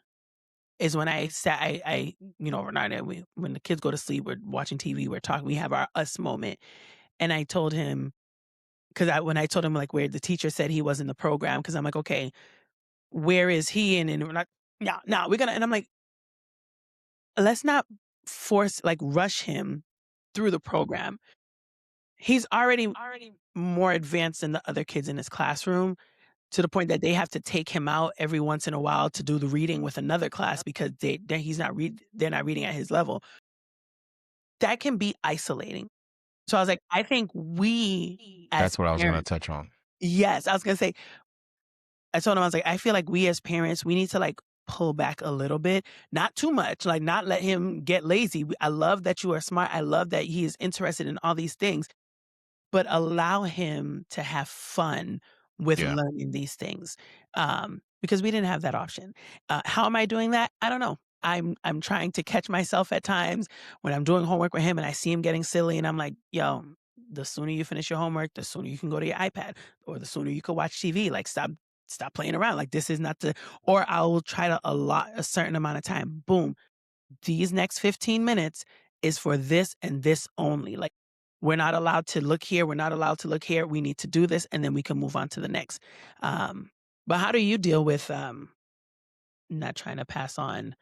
is when I sat Renata, when the kids go to sleep, we're watching TV, we're talking, we have our us moment, and I told him, 'cause when I told him, like, where the teacher said he was in the program, because 'cause I'm like, "Okay, where is he?" And we're like, "No, no, we're gonna," and I'm like, "Let's not rush him through the program." He's already more advanced than the other kids in his classroom, to the point that they have to take him out every once in a while to do the reading with another class because they're not reading at his level. That can be isolating. So I was like, I think we as That's what I was gonna parents. touch on. Yes, I was gonna say, I told him, I was like, "I feel like we as parents, we need to, like, pull back a little bit, not too much, like, not let him get lazy. I love that you are smart. I love that he is interested in all these things, but allow him to have fun with Yeah. learning these things." Because we didn't have that option. How am I doing that? I don't know. I'm trying to catch myself at times when I'm doing homework with him and I see him getting silly and I'm like, "Yo, the sooner you finish your homework, the sooner you can go to your iPad, or the sooner you can watch TV. Like, stop playing around. Like, this is not the," or I will try to allot a certain amount of time. Boom, these next 15 minutes is for this and this only. Like, we're not allowed to look here. We're not allowed to look here. We need to do this, and then we can move on to the next. But how do you deal with not trying to pass on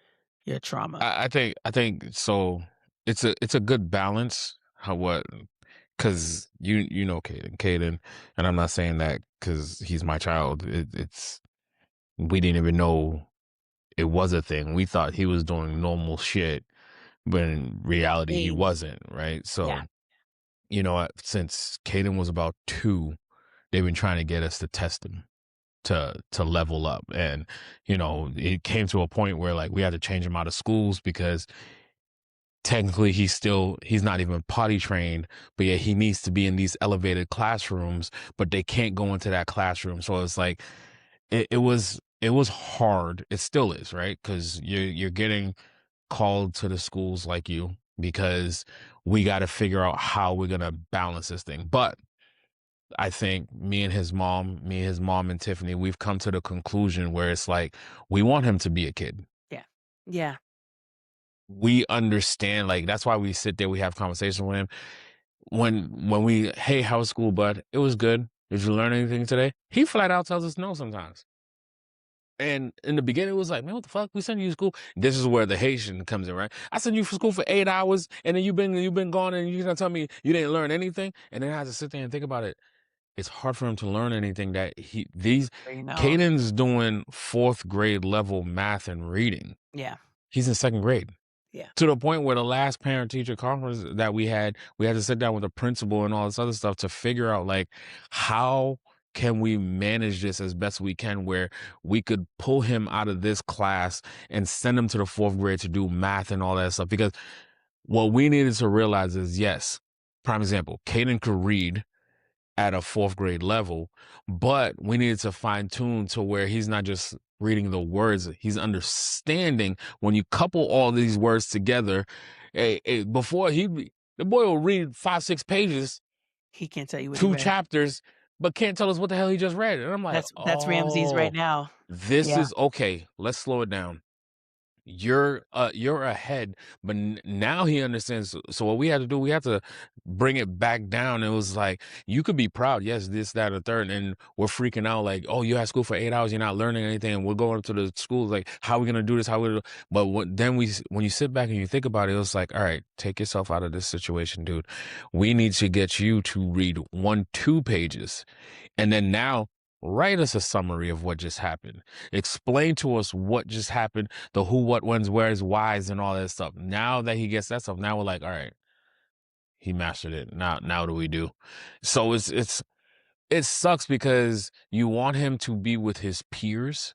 your trauma? I think so. It's a good balance. How what? Because you know Caden, and I'm not saying that because he's my child. It's we didn't even know it was a thing. We thought he was doing normal shit, but in reality, he Same. wasn't. Right. Yeah. So since Caden was about 2, they've been trying to get us to test him to level up, and it came to a point where like we had to change him out of schools because technically he's not even potty trained, but yet he needs to be in these elevated classrooms, but they can't go into that classroom. So it's like it was hard. It still is, right? Because you're getting called to the schools like you because we got to figure out how we're gonna balance this thing. But I think me and his mom and Tiffany, we've come to the conclusion where it's like we want him to be a kid. Yeah. Yeah. We understand, like that's why we sit there, we have conversations with him. When we, hey, how was school, bud? It was good. Did you learn anything today? He flat out tells us no sometimes. And in the beginning, it was like, man, what the fuck? We send you to school. This is where the Haitian comes in, right? I sent you for school for 8 hours, and then you've been gone, and you're gonna tell me you didn't learn anything. And then I had to sit there and think about it. It's hard for him to learn anything that You know. Caden's doing fourth grade level math and reading. Yeah. He's in second grade. Yeah. To the point where the last parent teacher conference that we had to sit down with the principal and all this other stuff to figure out like how can we manage this as best we can where we could pull him out of this class and send him to the fourth grade to do math and all that stuff. Because what we needed to realize is yes, prime example, Caden could read at a fourth grade level, but we needed to fine tune to where he's not just reading the words, he's understanding when you couple all these words together. Before the boy will read 5, 6 pages, He can't tell you what he two read. chapters, but can't tell us what the hell he just read. And I'm like, That's Ramses right oh, now. this Yeah. is okay. Let's slow it down. You're ahead, but now he understands. So what we had to do, we had to bring it back down. It was like you could be proud, yes, this, that, or third, and we're freaking out like, oh, you had school for 8 hours, you're not learning anything, and we're going up to the schools like, how are we gonna do this? How we? But when you sit back and you think about it, it's like, all right, take yourself out of this situation, dude. We need to get you to read 1, 2 pages, and then now write us a summary of what just happened. Explain to us what just happened, the who, what, when's, where's, why's, and all that stuff. Now that he gets that stuff, now we're like, all right, he mastered it. Now what do we do? So it sucks because you want him to be with his peers,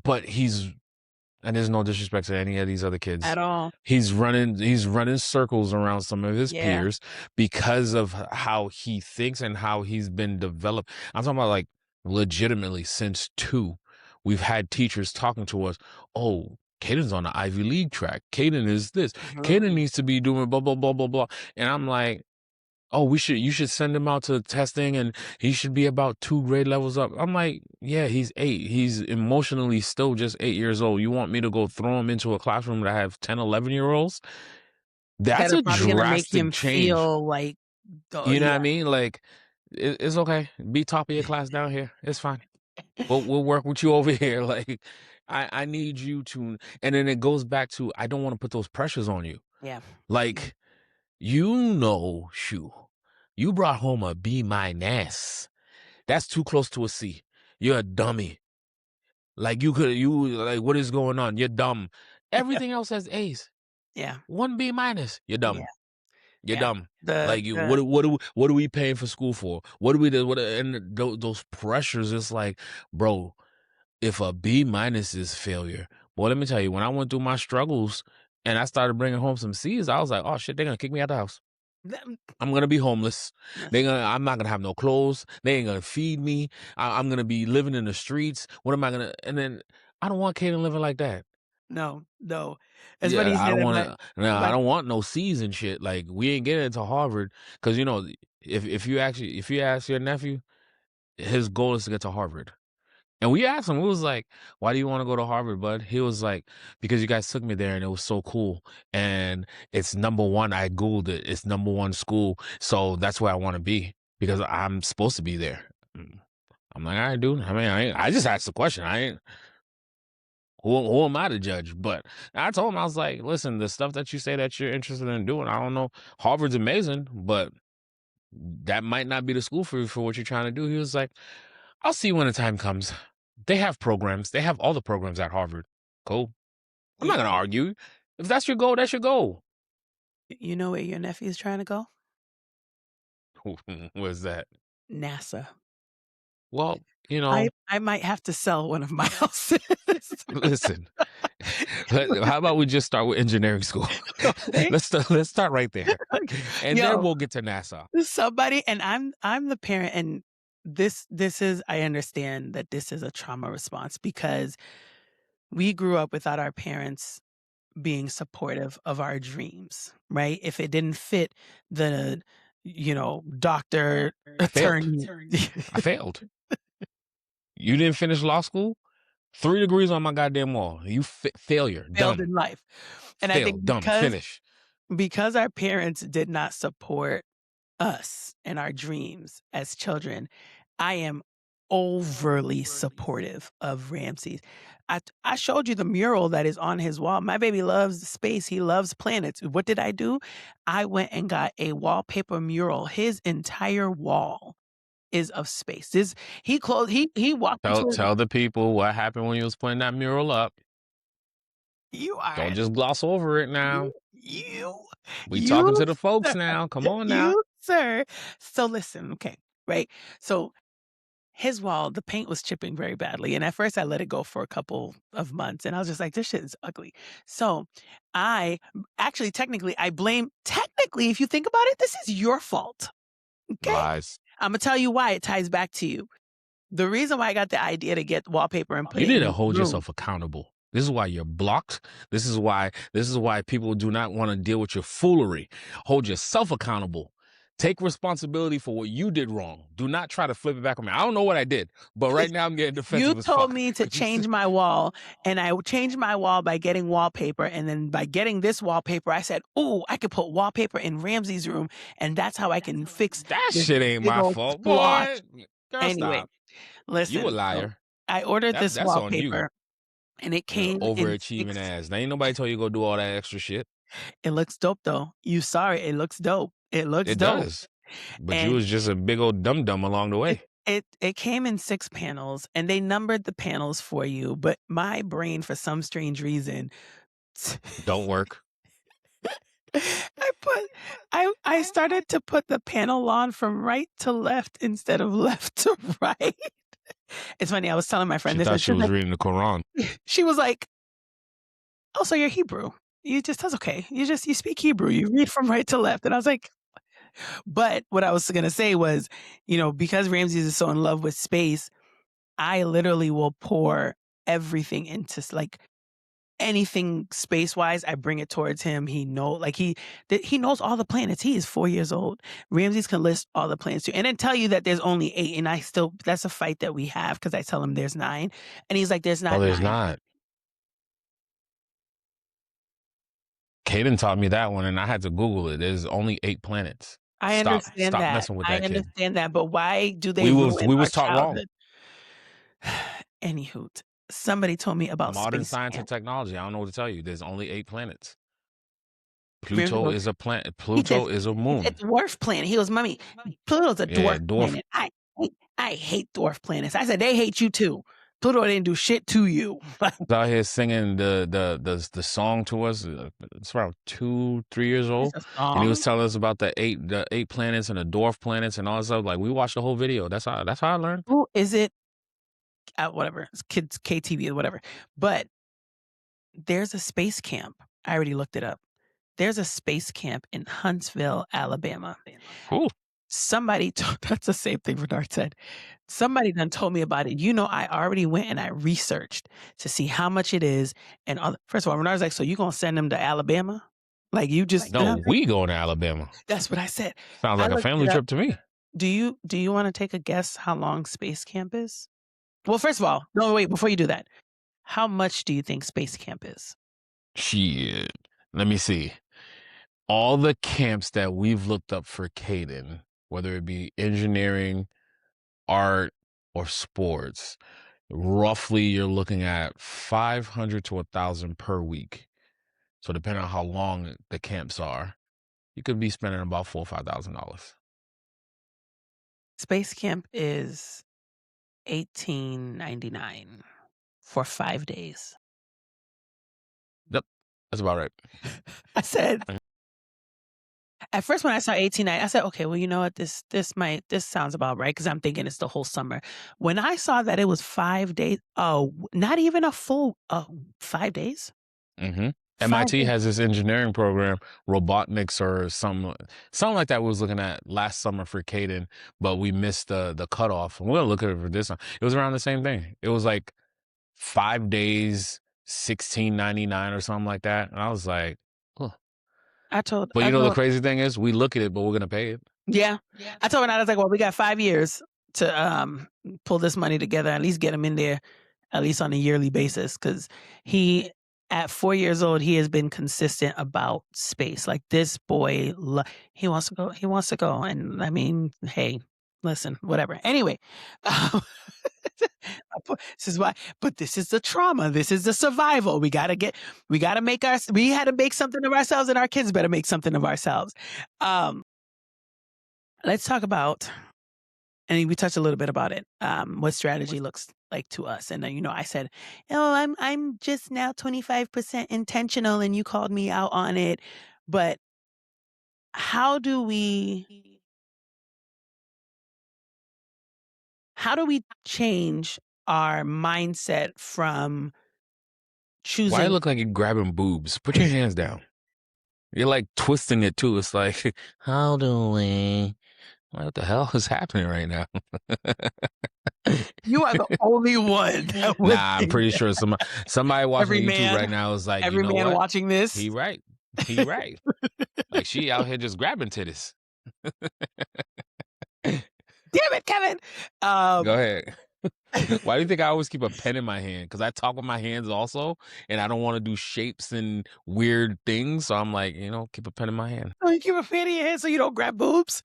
but and there's no disrespect to any of these other kids. At all. He's running circles around some of his Yeah. peers because of how he thinks and how he's been developed. I'm talking about like legitimately since 2. We've had teachers talking to us, oh, Caden's on the Ivy League track. Caden is this. Caden Mhm. needs to be doing blah, blah, blah, blah, blah. And I'm like, oh, you should send him out to testing and he should be about 2 grade levels up. I'm like, yeah, he's 8. He's emotionally still just 8 years old. You want me to go throw him into a classroom that have 10, 11-year-olds? That That's are a probably gonna make drastic him change. feel like, oh, You know what yeah. I mean? Like, it's okay. Be top of your class down here. It's fine. We'll work with you over here. Like, I need you to, and then it goes back to, I don't want to put those pressures on you. Yeah. Like, shoot, you brought home a B minus. That's too close to a C. You're a dummy. Like like what is going on? You're dumb. Everything else has A's. Yeah. 1 B minus. You're Yeah. dumb. You're Yeah. dumb. The Like you, the what are we paying for school for? What do we do? And those pressures? It's like, bro, if a B minus is failure, boy, let me tell you, when I went through my struggles and I started bringing home some C's, I was like, oh shit, they're gonna kick me out the house. the I'm gonna be homeless. listen, I'm not gonna have no clothes. They ain't gonna feed me. I'm gonna be living in the streets. What am I gonna? And then I don't want Kaden living like that. no, no. It's funny Yeah, you I say don't that, want to. No, I my don't want no C's and shit. Like we ain't getting into Harvard because if you ask your nephew, his goal is to get to Harvard. And we asked him, we was like, why do you want to go to Harvard, bud? He was like, because you guys took me there and it was so cool. And it's number one. I Googled it. It's number one school. So that's where I want to be because I'm supposed to be there. I'm like, all right, dude. I mean, I just asked the question. I ain't, who am I to judge? But I told him, I was like, listen, the stuff that you say that you're interested in doing, I don't know. Harvard's amazing, but that might not be the school for you for what you're trying to do. He was like, I'll see when the time comes. They have programs. They have all the programs at Harvard. Cool. I'm not yeah. gonna argue. If that's your goal, that's your goal. You know where your nephew's trying to go? What's that? NASA. Well, I might have to sell one of my houses. listen. How about we just start with engineering school? Okay. Let's start right there, and then Yo, we'll get to NASA. somebody, and I'm the parent, and this is, I understand that this is a trauma response because we grew up without our parents being supportive of our dreams, right? If it didn't fit the, doctor, I failed. attorney, I failed. You didn't finish law school? 3 degrees on my goddamn wall. You failure. failed Dumb. in life. And I think Failed. Dumb. Finish. because our parents did not support us and our dreams as children, I am overly supportive of Ramses. I showed you the mural that is on his wall. My baby loves space, he loves planets. What did I do? I went and got a wallpaper mural. His entire wall is of space. This he walked Tell into his tell the people what happened when you was putting that mural up. you are Don't just gloss over it you now. you We talking you to the folks sir, now. Come on now. you sir. So listen, okay, right? So his wall, the paint was chipping very badly, and at first I let it go for a couple of months, and I was just like, "This shit is ugly." So, I actually, technically, if you think about it, this is your fault, okay? Lies. Imma tell you why it ties back to you. The reason why I got the idea to get wallpaper and put You it need in to his hold room. yourself accountable. This is why you're blocked. This is why people do not want to deal with your foolery. Hold yourself accountable. Take responsibility for what you did wrong. Do not try to flip it back on me. I don't know what I did, but right now I'm getting You defensive as told fuck. me to change my wall, and I changed my wall by getting wallpaper, and then by getting this wallpaper, I said, "Ooh, I could put wallpaper in Ramsey's room, and that's how I can fix That this shit ain't big my old fault, splotch." boy. Girl, Anyway, stop. You a listen, so liar. I ordered That's this that's on you. wallpaper, and it Your came in overachieving 6. ass. There ain't nobody told you to go do all that extra shit. It looks dope, though. You saw it, it looks dope. It looks It dope, does. But you and was just a big old dum dum along the it way. it came in 6 panels, and they numbered the panels for you, but my brain, for some strange reason Don't work. I put I started to put the panel on from right to left instead of left to right. It's funny, I was telling my friend She this, thought and she was reading the Quran. she was like, "Oh, so you're Hebrew. That's okay. You speak Hebrew. You read from right to left." And I was like, but what I was gonna say was, because Ramses is so in love with space, I literally will pour everything into like anything space-wise, I bring it towards him. He knows all the planets. He is 4 years old. Ramses can list all the planets too, and then tell you that there's only 8, and that's a fight that we have because I tell him there's 9, and he's like, "There's Oh, not there's 9." not. Caden taught me that one, and I had to Google it. There's only 8 planets. I understand Stop that. messing with I that kid. understand that, but why do they We was ruin we our was taught wrong. childhood? Anywho, somebody told me about Modern space science and camp. technology. I don't know what to tell you. There's only 8 planets. Ramses Pluto goes, is a planet. he says, Pluto is a "It's a moon. dwarf planet." He goes, "Mommy, Pluto's a Yeah, dwarf dwarf planet. I hate dwarf planets." I said, "They hate you too. Pluto didn't do shit to you." out here singing the song to us. It's around 2-3 years It's old, a and he was song? telling us about the eight planets and the dwarf planets and all that stuff. Like we watched the whole video. That's how I learned. Who is it? Whatever. It's kids KTV or whatever. But there's a space camp. I already looked it up. There's a space camp in Huntsville, Alabama. Cool. Somebody told that's the same thing Bernard said. Somebody done told me about it. I already went and I researched to see how much it is and all first of all, Bernard's like, "So you gonna send them to Alabama? Like, you just" and I No, was like, we going to Alabama. "That's what I said." Sounds I like a looked it family up. trip to me. Do you wanna take a guess how long space camp is? Well, first of all, no, wait, before you do that, how much do you think space camp is? Shit. Let me see. All the camps that we've looked up for Caden, whether it be engineering, art, or sports, roughly you're looking at 500 to 1,000 per week. So depending on how long the camps are, you could be spending about $4,000 or $5,000. Space camp is $18.99 for 5 days. Yep, that's about right. I said at first when I saw 18 I said, "Okay, well, you know what? This sounds about right because 'cause I'm thinking it's the whole summer." When I saw that it was 5 days, oh, not even a full 5 days? hmm 5 MIT days. has this engineering program, robotics or something like that. We was looking at last summer for Caden, but we missed the cutoff. And we'll look at it for this one. It was around the same thing. It was like 5 days, 16.99 or something like that. And I was like, huh. I told But I the told crazy thing is, we look at it, but we're gonna pay it. Yeah. I told Renata, I was like, "Well, we got 5 years to, pull this money together, at least get him in there, at least on a yearly basis, because he at 4 years old, he has been consistent about space, like, this boy he wants to go, and, I mean, hey. listen, whatever. Anyway, um, this is why, but this is the trauma. This is the survival. We gotta make we had to make something of ourselves, and our kids better make something of ourselves. Um, let's talk about, and we touched a little bit about it. What strategy looks like to us, and then I said, "Oh, I'm just now 25% intentional," and you called me out on it. But how do we how do we change our mindset from Why it choosing look like you're grabbing boobs? Put your hands down. You're like twisting it too. It's like, how do we? What the hell is happening right now? you are the only one that would Nah, I'm think pretty that. sure somebody watching Every YouTube man right now is like, you every know man what? watching this, He right. He right. Like she out here just grabbing titties. "Damn it, Kevin!" Go ahead. Why do you think I always keep a pen in my hand? Because I talk with my hands also, and I don't want to do shapes and weird things. So I'm like, keep a pen in my hand. "Oh, you keep a fan in your hand so you don't grab boobs?"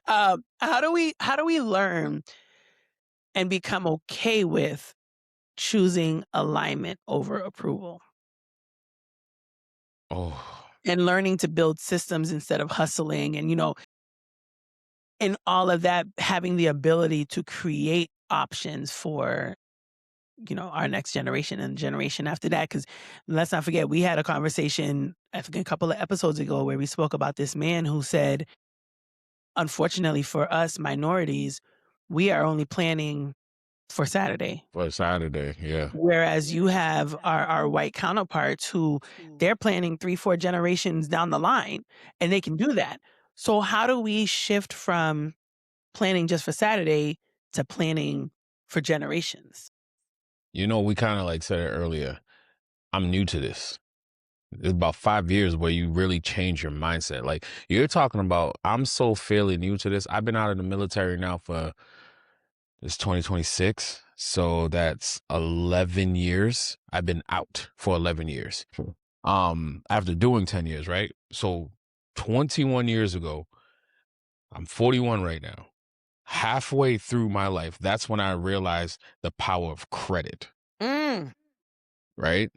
How do we learn and become okay with choosing alignment over approval? Oh, And learning to build systems instead of hustling, and and all of that, having the ability to create options for our next generation and generation after that. Because let's not forget, we had a conversation, I think, a couple of episodes ago, where we spoke about this man who said, unfortunately for us minorities, we are only planning for Saturday. for Saturday, yeah. Whereas you have our white counterparts who they're planning 3, 4 generations down the line, and they can do that. So how do we shift from planning just for Saturday to planning for generations? We kind of like said it earlier. I'm new to this. It's about 5 years where you really change your mindset. Like you're talking about, I'm so fairly new to this. I've been out of the military now for it's 2026. So that's 11 years. I've been out for 11 years. After doing 10 years, right? So 21 years ago, I'm 41 right now. Halfway through my life, that's when I realized the power of credit, Mm, right?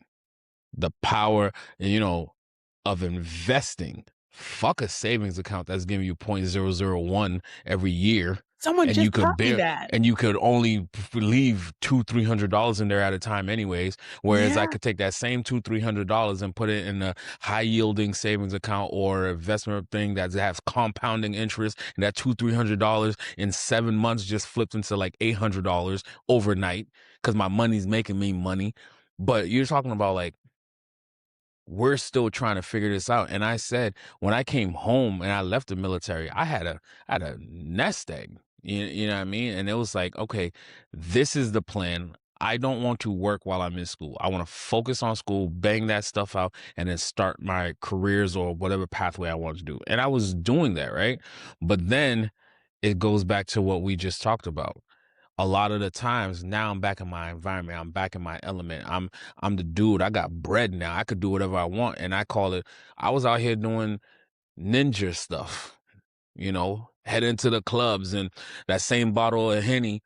The power, of investing. Fuck a savings account that's giving you 0.001 every year. someone And you just could taught me bear, that. and you could only leave $200-300 in there at a time, anyways. Whereas I Yeah, could take that same $200-300 and put it in a high yielding savings account or investment thing that has compounding interest. And that $200-300 in 7 months just flipped into like $800 overnight because my money's making me money. But you're talking about like, we're still trying to figure this out. And I said, when I came home and I left the military, I had a nest egg. You know what I mean? And it was like, okay, this is the plan. I don't want to work while I'm in school. I want to focus on school, bang that stuff out, and then start my careers or whatever pathway I want to do. And I was doing that, right? But then it goes back to what we just talked about. A lot of the times now I'm back in my environment. I'm back in my element. I'm the dude. I got bread now. I could do whatever I want. And I call it, I was out here doing ninja stuff, heading to the clubs and that same bottle of Henny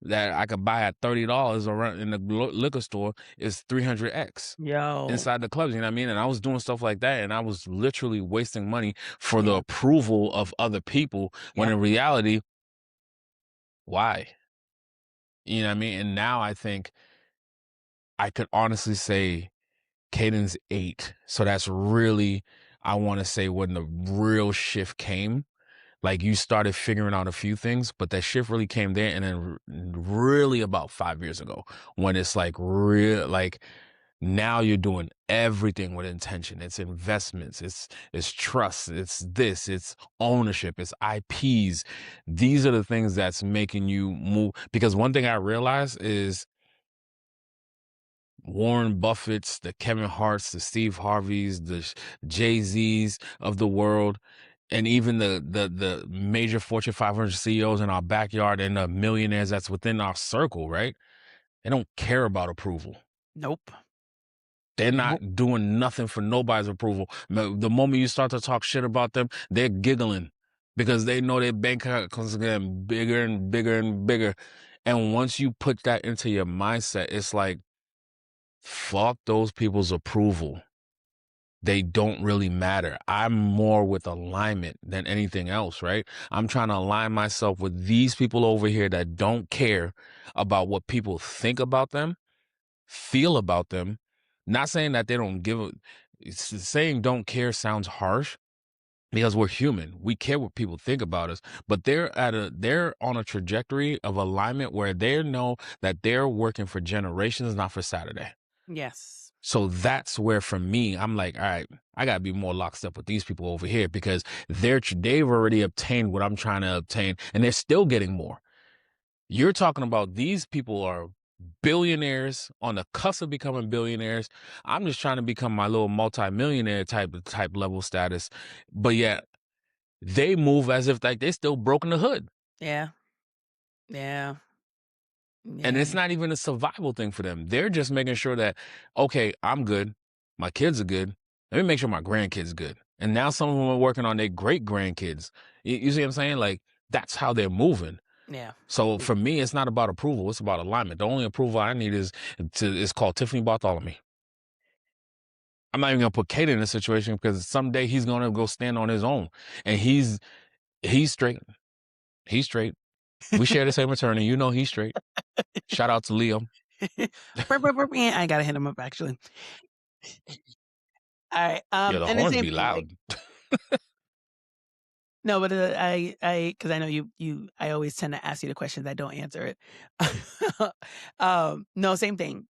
that I could buy at $30 around in the liquor store is 300x yo, inside the clubs. You know what I mean? And I was doing stuff like that. And I was literally wasting money for the yeah, approval of other people when yeah. in reality, why? You know what I mean? And now I think I could honestly say Caden's 8. So that's really, I want to say, when the real shift came. Like you started figuring out a few things, but that shift really came there. And then really about 5 years ago, when it's like real, like now you're doing everything with intention. It's investments, it's trust, it's this, it's ownership, it's IPs. These are the things that's making you move. Because one thing I realized is Warren Buffett's, the Kevin Hart's, the Steve Harvey's, the Jay-Z's of the world, and even the major Fortune 500 CEOs in our backyard and the millionaires that's within our circle, right? They don't care about approval. Nope. They're Nope. not doing nothing for nobody's approval. The moment you start to talk shit about them, they're giggling. because they know their bank account is getting bigger and bigger and bigger. And once you put that into your mindset, it's like, fuck those people's approval. They don't really matter. I'm more with alignment than anything else, right? I'm trying to align myself with these people over here that don't care about what people think about them, feel about them. Not saying that they don't give a, saying don't care sounds harsh because we're human. We care what people think about us, but they're on a trajectory of alignment where they know that they're working for generations, not for Saturday. Yes. So that's where for me, I'm like, all right, I gotta be more locked up with these people over here because they've already obtained what I'm trying to obtain, and they're still getting more. You're talking about these people are billionaires on the cusp of becoming billionaires. I'm just trying to become my little multimillionaire type level status, but yet they move as if like they still broke in the hood. Yeah. Yeah. And Yeah. it's not even a survival thing for them. They're just making sure that, okay, I'm good. My kids are good. Let me make sure my grandkids good. And now some of them are working on their great grandkids. You see what I'm saying? Like that's how they're moving. Yeah. So for me, it's not about approval. It's about alignment. The only approval I need is called Tiffany Bartholomew. I'm not even gonna put Kate in this situation because someday he's gonna go stand on his own, and he's straight. He's straight. We share the same attorney. You know he's straight. Shout out to Liam. I gotta hit him up actually. All right. Yeah, the And the horns same be thing, like loud. no, but because I know I always tend to ask you the questions. I don't answer it. No, same thing.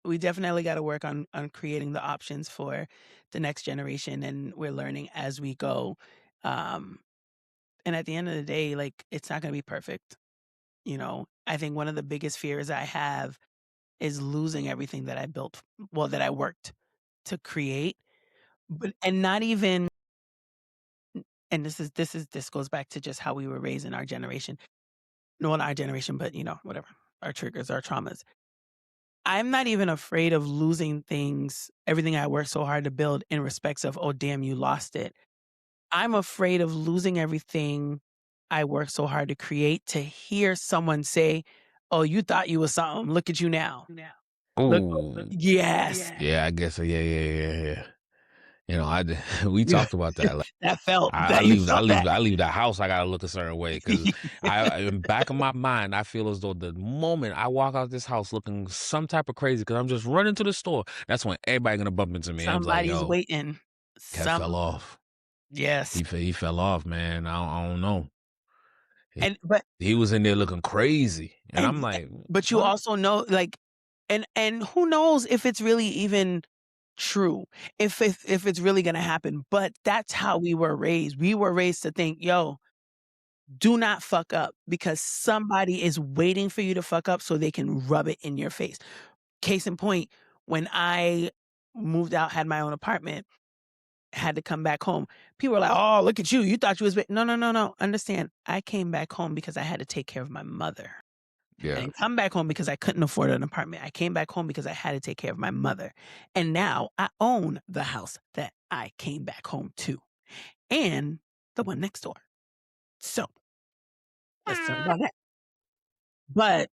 We definitely got to work on creating the options for the next generation, and we're learning as we go. Um, and at the end of the day, like it's not going to be perfect. I think one of the biggest fears I have is losing everything that I built, well, that I worked to create, but and not even. And this goes back to just how we were raised in our generation. No, not our generation, but whatever our triggers, our traumas. I'm not even afraid of losing things, everything I worked so hard to build in respects of, oh, damn, you lost it. I'm afraid of losing everything I worked so hard to create to hear someone say, oh, you thought you was something. Look at you now. Look, Oh, yes. yeah, I guess so. Yeah, yeah, yeah, yeah. We Yeah. talked about that. Like, That felt I that you leave, I felt leave, that. I leave the house. I gotta look a certain way because in back of my mind, I feel as though the moment I walk out this house looking some type of crazy because I'm just running to the store, that's when everybody gonna bump into me. I'm like, Somebody's yo, waiting. Kev Some fell off. Yes. He fell off, man. I don't know. He, And but he was in there looking crazy, and and I'm like, but you what? also know, like, and who knows if it's really even true, if it's really gonna happen, but that's how we were raised. We were raised to think, "Yo, do not fuck up because somebody is waiting for you to fuck up so they can rub it in your face." Case in point, when I moved out, had my own apartment, had to come back home, people were like, "Oh, look at you. You thought you was" No, no, no, no. Understand, I came back home because I had to take care of my mother. I Yeah, didn't come back home because I couldn't afford an apartment. I came back home because I had to take care of my mother. And now I own the house that I came back home to and the one next door. So let's talk about that. But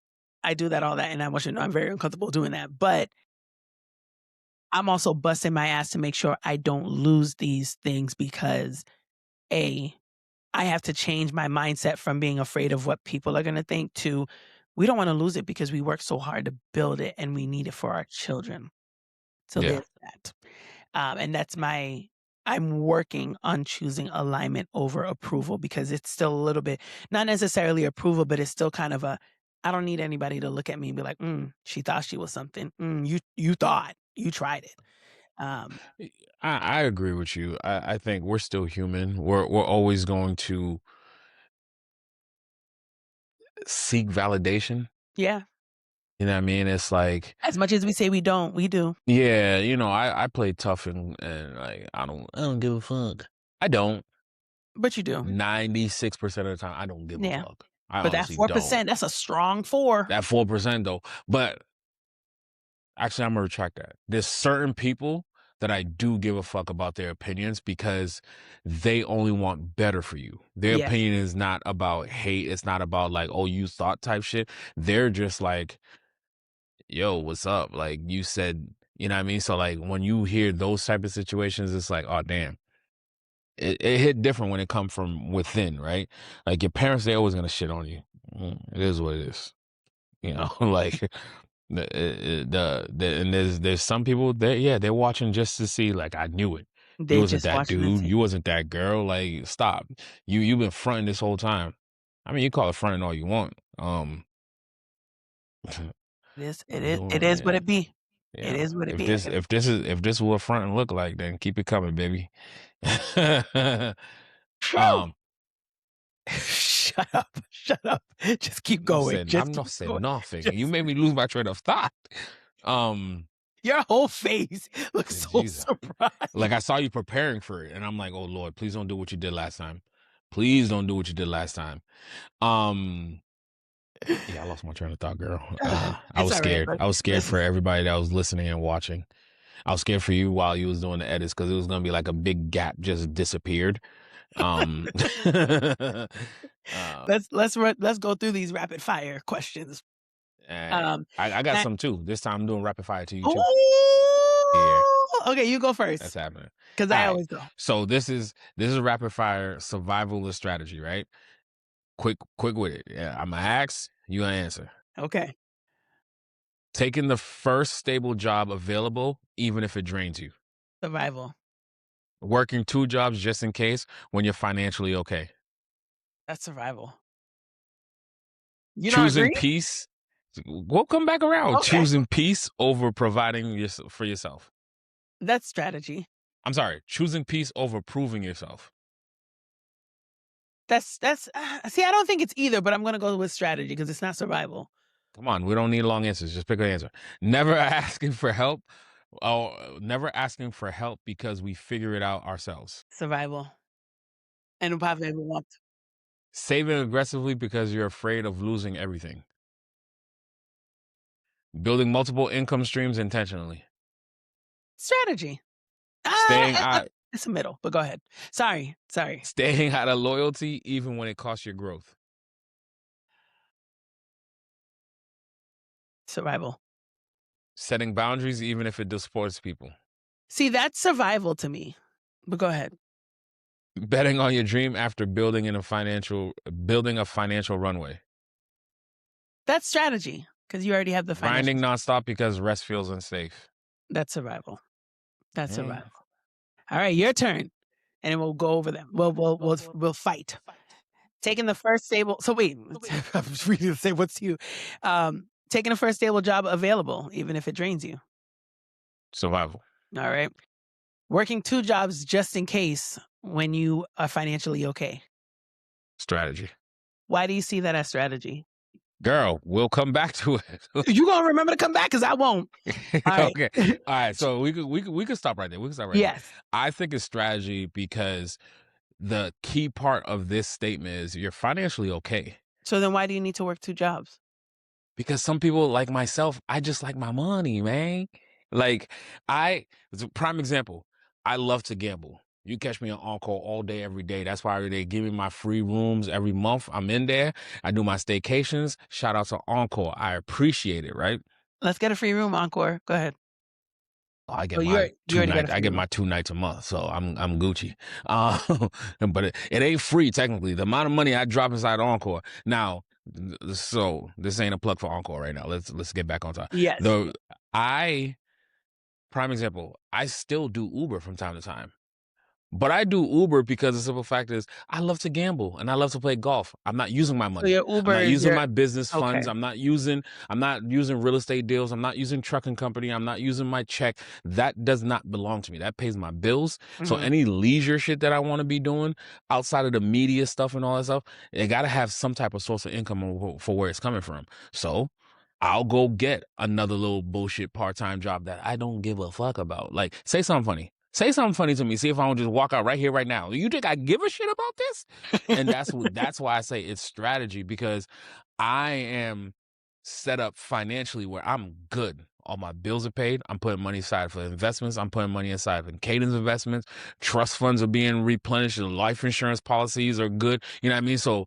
I do that, all that, and I want you to know I'm very uncomfortable doing that. But I'm also busting my ass to make sure I don't lose these things because A, I have to change my mindset from being afraid of what people are going to think to we don't want to lose it because we worked so hard to build it and we need it for our children. So yeah. there's that. And that's I'm working on choosing alignment over approval because it's still a little bit, not necessarily approval, but it's still kind of I don't need anybody to look at me and be like, she thought she was something. You thought, you tried it. Um, I agree with you. I think we're still human. We're always going to seek validation. yeah. You know what I mean? It's like, As much as we say we don't, we do, yeah, I play tough and like I don't give a fuck. I don't. but you do. 96% of the time, I don't give a Yeah. fuck. I But that honestly don't. 4%, that's a strong four. That 4% though. But actually I'm gonna retract that. There's certain people that I do give a fuck about their opinions because they only want better for you. Their Yes, opinion is not about hate. It's not about like, oh, you thought type shit. They're just like, yo, what's up? Like you said, you know what I mean? So like when you hear those type of situations, it's like, oh damn. It hit different when it come from within, right? Like your parents, they always gonna shit on you. It is what it is. You know, like the and there's some people that yeah, they're watching just to see like I knew it. You they wasn't just that watching and dude. see. You wasn't that girl. Like stop. You've been fronting this whole time. I mean, you call it fronting all you want. It is what Yeah, it be. It yeah. is what it be. I get it. If this is what fronting look like, then keep it coming, baby. Phew! um, Shut up, shut up. Just keep no going, said just I'm keep not saying going. nothing. You Just made me lose my train of thought. Um, your whole face looks so Jesus. surprised. Like I saw you preparing for it, and I'm like, oh Lord, please don't do what you did last time. Please don't do what you did last time. Um, yeah, I lost my train of thought, girl. I It's was alright, scared. but I was scared listen, for everybody that was listening and watching. I was scared for you while you was doing the edits because it was gonna be like a big gap just disappeared. Um, uh, let's go through these rapid fire questions. and Um, I got na some too. This time I'm doing rapid fire to you too. Yeah, Ooh! Okay, you go that's first, happening. 'cause All I right. always go. So this is rapid fire survivalist strategy, right? Quick with it. Yeah, I'm gonna ask, you gonna answer. Okay, Taking the first stable job available, even if it drains you. survival. Working two jobs just in case when you're financially okay. That's survival. You don't Choosing agree? peace. We'll come back around. Okay, Choosing peace over providing for yourself. that's strategy. I'm sorry. Choosing peace over proving yourself. That's see, I don't think it's either, but I'm gonna go with strategy because it's not survival. Come on, we don't need long answers. Just pick an answer. Never asking for help. Oh, never asking for help because we figure it out ourselves. Survival. And probably want Saving aggressively because you're afraid of losing everything. Building multiple income streams intentionally. strategy. Staying Ah, out it's the middle, but go ahead. Sorry. staying out of loyalty even when it costs your growth. Survival. Setting boundaries even if it disappoints people. See, that's survival to me. But go ahead. Betting on your dream after building a financial runway. That's strategy because you already have the financial. Grinding nonstop because rest feels unsafe. That's survival. That's Yeah. survival. All right, your turn, and then we'll go over them. We'll fight. Taking the first stable. So wait, I was reading to say what's you. Taking the first stable job available, even if it drains you. Survival. All right. Working two jobs just in case when you are financially okay. Strategy. Why do you see that as strategy? Girl, we'll come back to it. You gonna remember to come back because I won't. All right. Okay. All right. So we could stop right there. We can stop right there. Yes. I think it's strategy because the key part of this statement is you're financially okay. So then why do you need to work two jobs? Because some people like myself, I just like my money, man. Like it's a prime example. I love to gamble. You catch me on call all day, every day. That's why they give me my free rooms every month. I'm in there. I do my staycations. Shout out to Encore. I appreciate it, right? Let's get a free room, Encore. Go ahead. I Oh, get my you two already got a nights. I free get room. my 2 nights a month, so I'm Gucci. But it ain't free technically. The amount of money I drop inside Encore now. So this ain't a plug for Encore right now. Let's get back on top. Yes. The I prime example. I still do Uber from time to time. But I do Uber because the simple fact is I love to gamble and I love to play golf. I'm not using my So money. your I'm Uber not is using your my business okay. funds. I'm not using real estate deals. I'm not using trucking company. I'm not using my check. That does not belong to me. That pays my bills. So Mhm. any leisure shit that I want to be doing outside of the media stuff and all that stuff, it got to have some type of source of income for where it's coming from. So I'll go get another little bullshit part-time job that I don't give a fuck about. Like, say something funny. Say something funny to me. See if I don't just walk out right here, right now. You think I give a shit about this? And that's why I say it's strategy because I am set up financially where I'm good. All my bills are paid. I'm putting money aside for investments. I'm putting money aside for cadence investments. Trust funds are being replenished. And life insurance policies are good. You know what I mean? So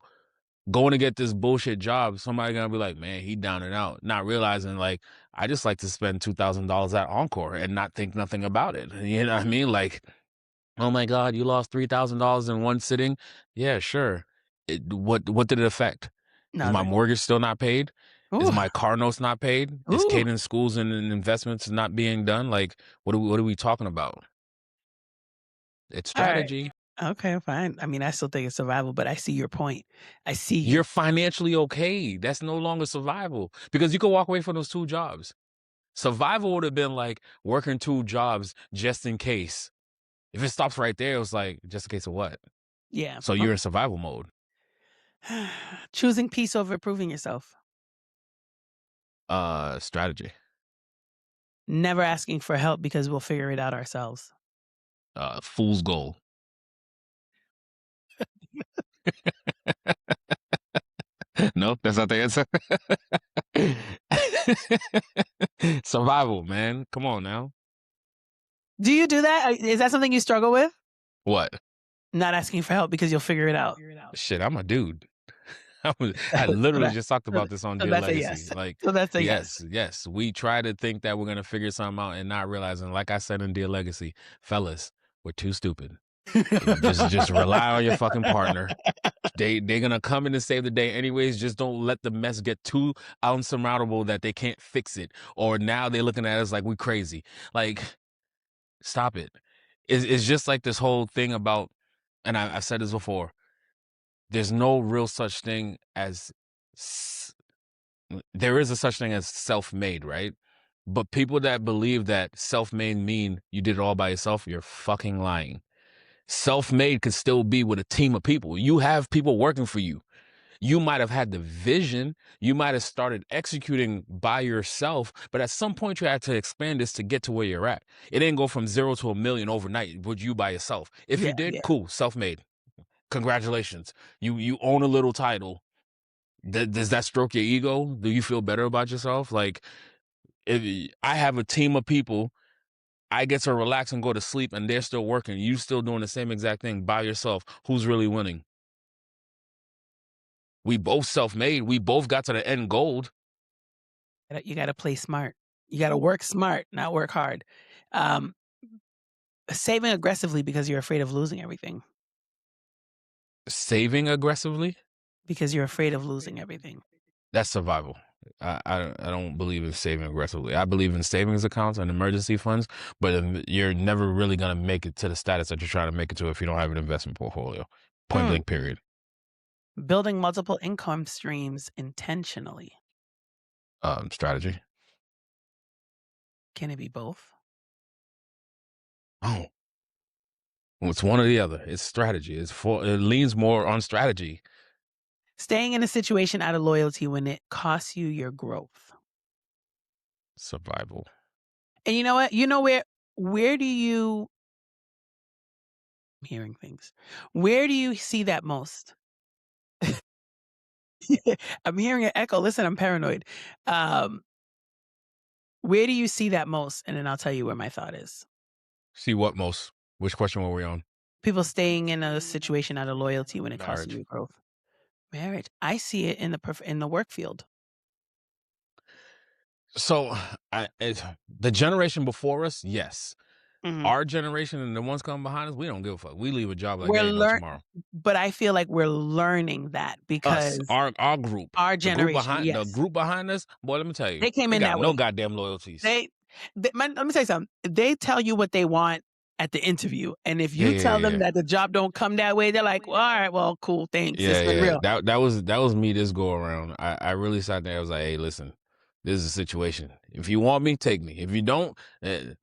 going to get this bullshit job, somebody gonna be like, man, he down and out, not realizing like I just like to spend $2,000 at Encore and not think nothing about it. You know what I mean? Like, oh my God, you lost $3,000 in one sitting. Yeah, sure. What did it affect? Is my Nothing. mortgage still not paid? Is Ooh, my car notes not paid? Is ooh. cadence schools and investments not being done? Like, what are we talking about? It's All right. strategy. Okay, fine. I mean, I still think it's survival, but I see your point. I see You're you. financially okay. That's no longer survival because you could walk away from those two jobs. Survival would have been like working two jobs just in case. If it stops right there, it was like, just in case of what? Yeah. So you're in survival mode. Choosing peace over proving yourself. Strategy. Never asking for help because we'll figure it out ourselves. Fool's goal. No, that's not the answer. Survival, man. Come on now. Do you do that? Is that something you struggle with? What? Not asking for help because you'll figure it out. Shit, I'm a dude. I So literally that just talked so about this on so Dear that's a Legacy. yes. Like, So that's a yes. yes, yes. We try to think that we're gonna figure something out and not realizing, like I said in Dear Legacy, fellas, we're too stupid. Just rely on your fucking partner. They're gonna come in and save the day anyways. Just don't let the mess get too unsurmountable that they can't fix it. Or now they're looking at us like we crazy. Like, stop it. It's just like this whole thing about, and I've said this before. There's no real such thing as there is a such thing as self-made, right? But people that believe that self-made mean you did it all by yourself, you're fucking lying. Self-made could still be with a team of people. You have people working for you. You might have had the vision. You might have started executing by yourself, but at some point you had to expand this to get to where you're at. It didn't go from 0 to a million overnight with you by yourself. If Yeah, you did, yeah. cool, self-made. Congratulations. You own a little title. Does that stroke your ego? Do you feel better about yourself? Like, if I have a team of people, I get to relax and go to sleep and they're still working. You still doing the same exact thing by yourself. Who's really winning? We both self-made. We both got to the end goal. You gotta play smart. You gotta work smart, not work hard. Um, Saving aggressively because you're afraid of losing everything. Saving aggressively, Because you're afraid of losing everything. that's survival. I don't believe in saving aggressively. I believe in savings accounts and emergency funds, but you're never really gonna make it to the status that you're trying to make it to if you don't have an investment portfolio. Point Mm. blank. Period. Building multiple income streams intentionally. Strategy. Can it be both? Oh, it's one or the other. It's strategy. It leans more on strategy. Staying in a situation out of loyalty when it costs you your growth. Survival. And you know what? You know where do you I'm hearing things. Where do you see that most? I'm hearing an echo. Listen, I'm paranoid. Um, where do you see that most? And then I'll tell you where my thought is. See what most? Which question were we on? People staying in a situation out of loyalty when it costs you Marriage. your growth. Marriage. I see it in the work field. So, the generation before us, yes. Mhm. Our generation and the ones coming behind us, we don't give a fuck. We leave a job like We're there ain't no learn tomorrow. but I feel like we're learning that Us, because our group, our generation, the yes, group behind us, boy, let me tell you, they came they in got that no way. goddamn loyalties. Let me tell you something. They tell you what they want at the interview, and if Yeah, you yeah, tell yeah, them yeah. that the job don't come that way, they're like, "Well, all right, well, cool, thanks. It's Yeah, been yeah. real." That was me this go around. I really sat there. I was like, hey, listen, this is a situation. If you want me, take me. If you don't,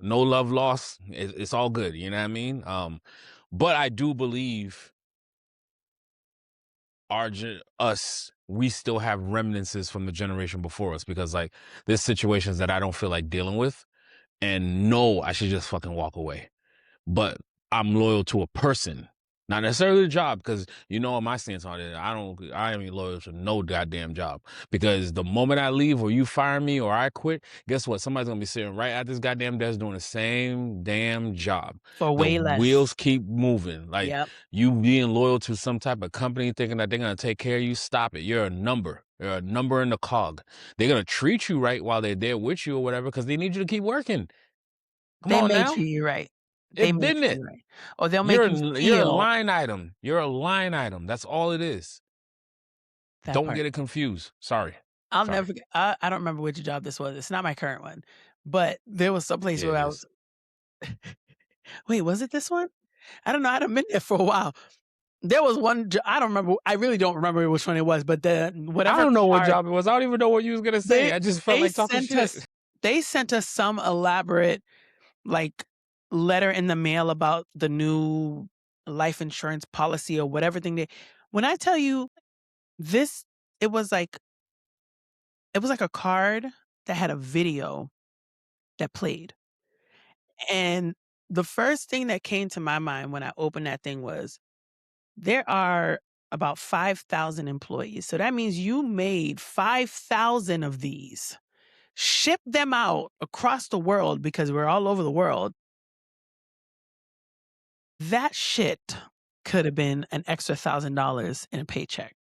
no love lost. It's all good. You know what I mean? But I do believe we still have reminiscences from the generation before us because like there's situations that I don't feel like dealing with, and no, I should just fucking walk away. But I'm loyal to a person, Not necessarily the job, because you know my stance on it. I ain't loyal to no goddamn job. Because the moment I leave or you fire me or I quit, guess what? Somebody's gonna be sitting right at this goddamn desk doing the same damn job. For The way less. wheels keep moving. Like Yep. you being loyal to some type of company thinking that they're gonna take care of you. Stop it. You're a number. You're a number in the cog. They're gonna treat you right while they're there with you or whatever, because they need you to keep working. Come They on may now. treat you right. They It may didn't treat it? you right. Or they'll make you You're a feel line item. You're a line item. That's all it is. that Don't part. get it confused. Sorry. I'll never Sorry. forget. I don't remember which job this was. It's not my current one, but there was some place Yeah, where it I is. was. Wait, was it this one? I don't know. I'd have been there for a while. There was one. I don't remember. I really don't remember which one it was, but the I whatever don't know what card job it was. I don't even know what you was gonna say. they I just felt they like talking sent shit. us. They sent us some elaborate like letter in the mail about the new life insurance policy or whatever thing they. When I tell you this, it was like a card that had a video that played. And the first thing that came to my mind when I opened that thing was there are about 5,000 employees. So that means you made 5,000 of these, ship them out across the world because we're all over the world. That shit could have been an extra $1,000 in a paycheck.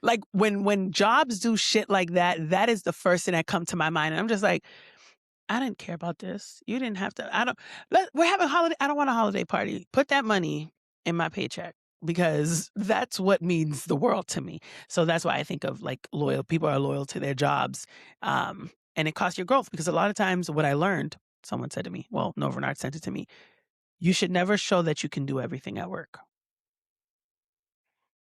Like when jobs do shit like that, that is the first thing that come to my mind. And I'm just like, I didn't care about this. You didn't have to. We're having a holiday. I don't want a holiday party. Put that money in my paycheck because that's what means the world to me. So that's why I think of like loyal people are loyal to their jobs. And it costs your growth because a lot of times what I learned, someone said to me, well, Nova Bernard sent it to me. You should never show that you can do everything at work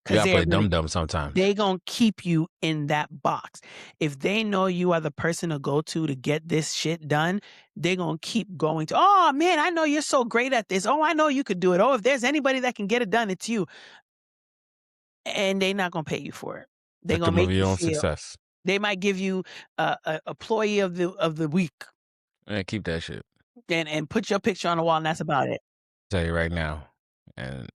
You because gotta play dumb dumb sometimes. they gonna keep you in that box. If they know you are the person to go to get this shit done, they gonna keep going to, "Oh, man, I know you're so great at this. Oh, I know you could do it. Oh, if there's anybody that can get it done, it's you." And they not gonna pay you for it. They gonna Victim of make you your own feel success. they might give you a employee of the week Man, keep that shit. and put your picture on the wall, and that's about it. Tell you right now. And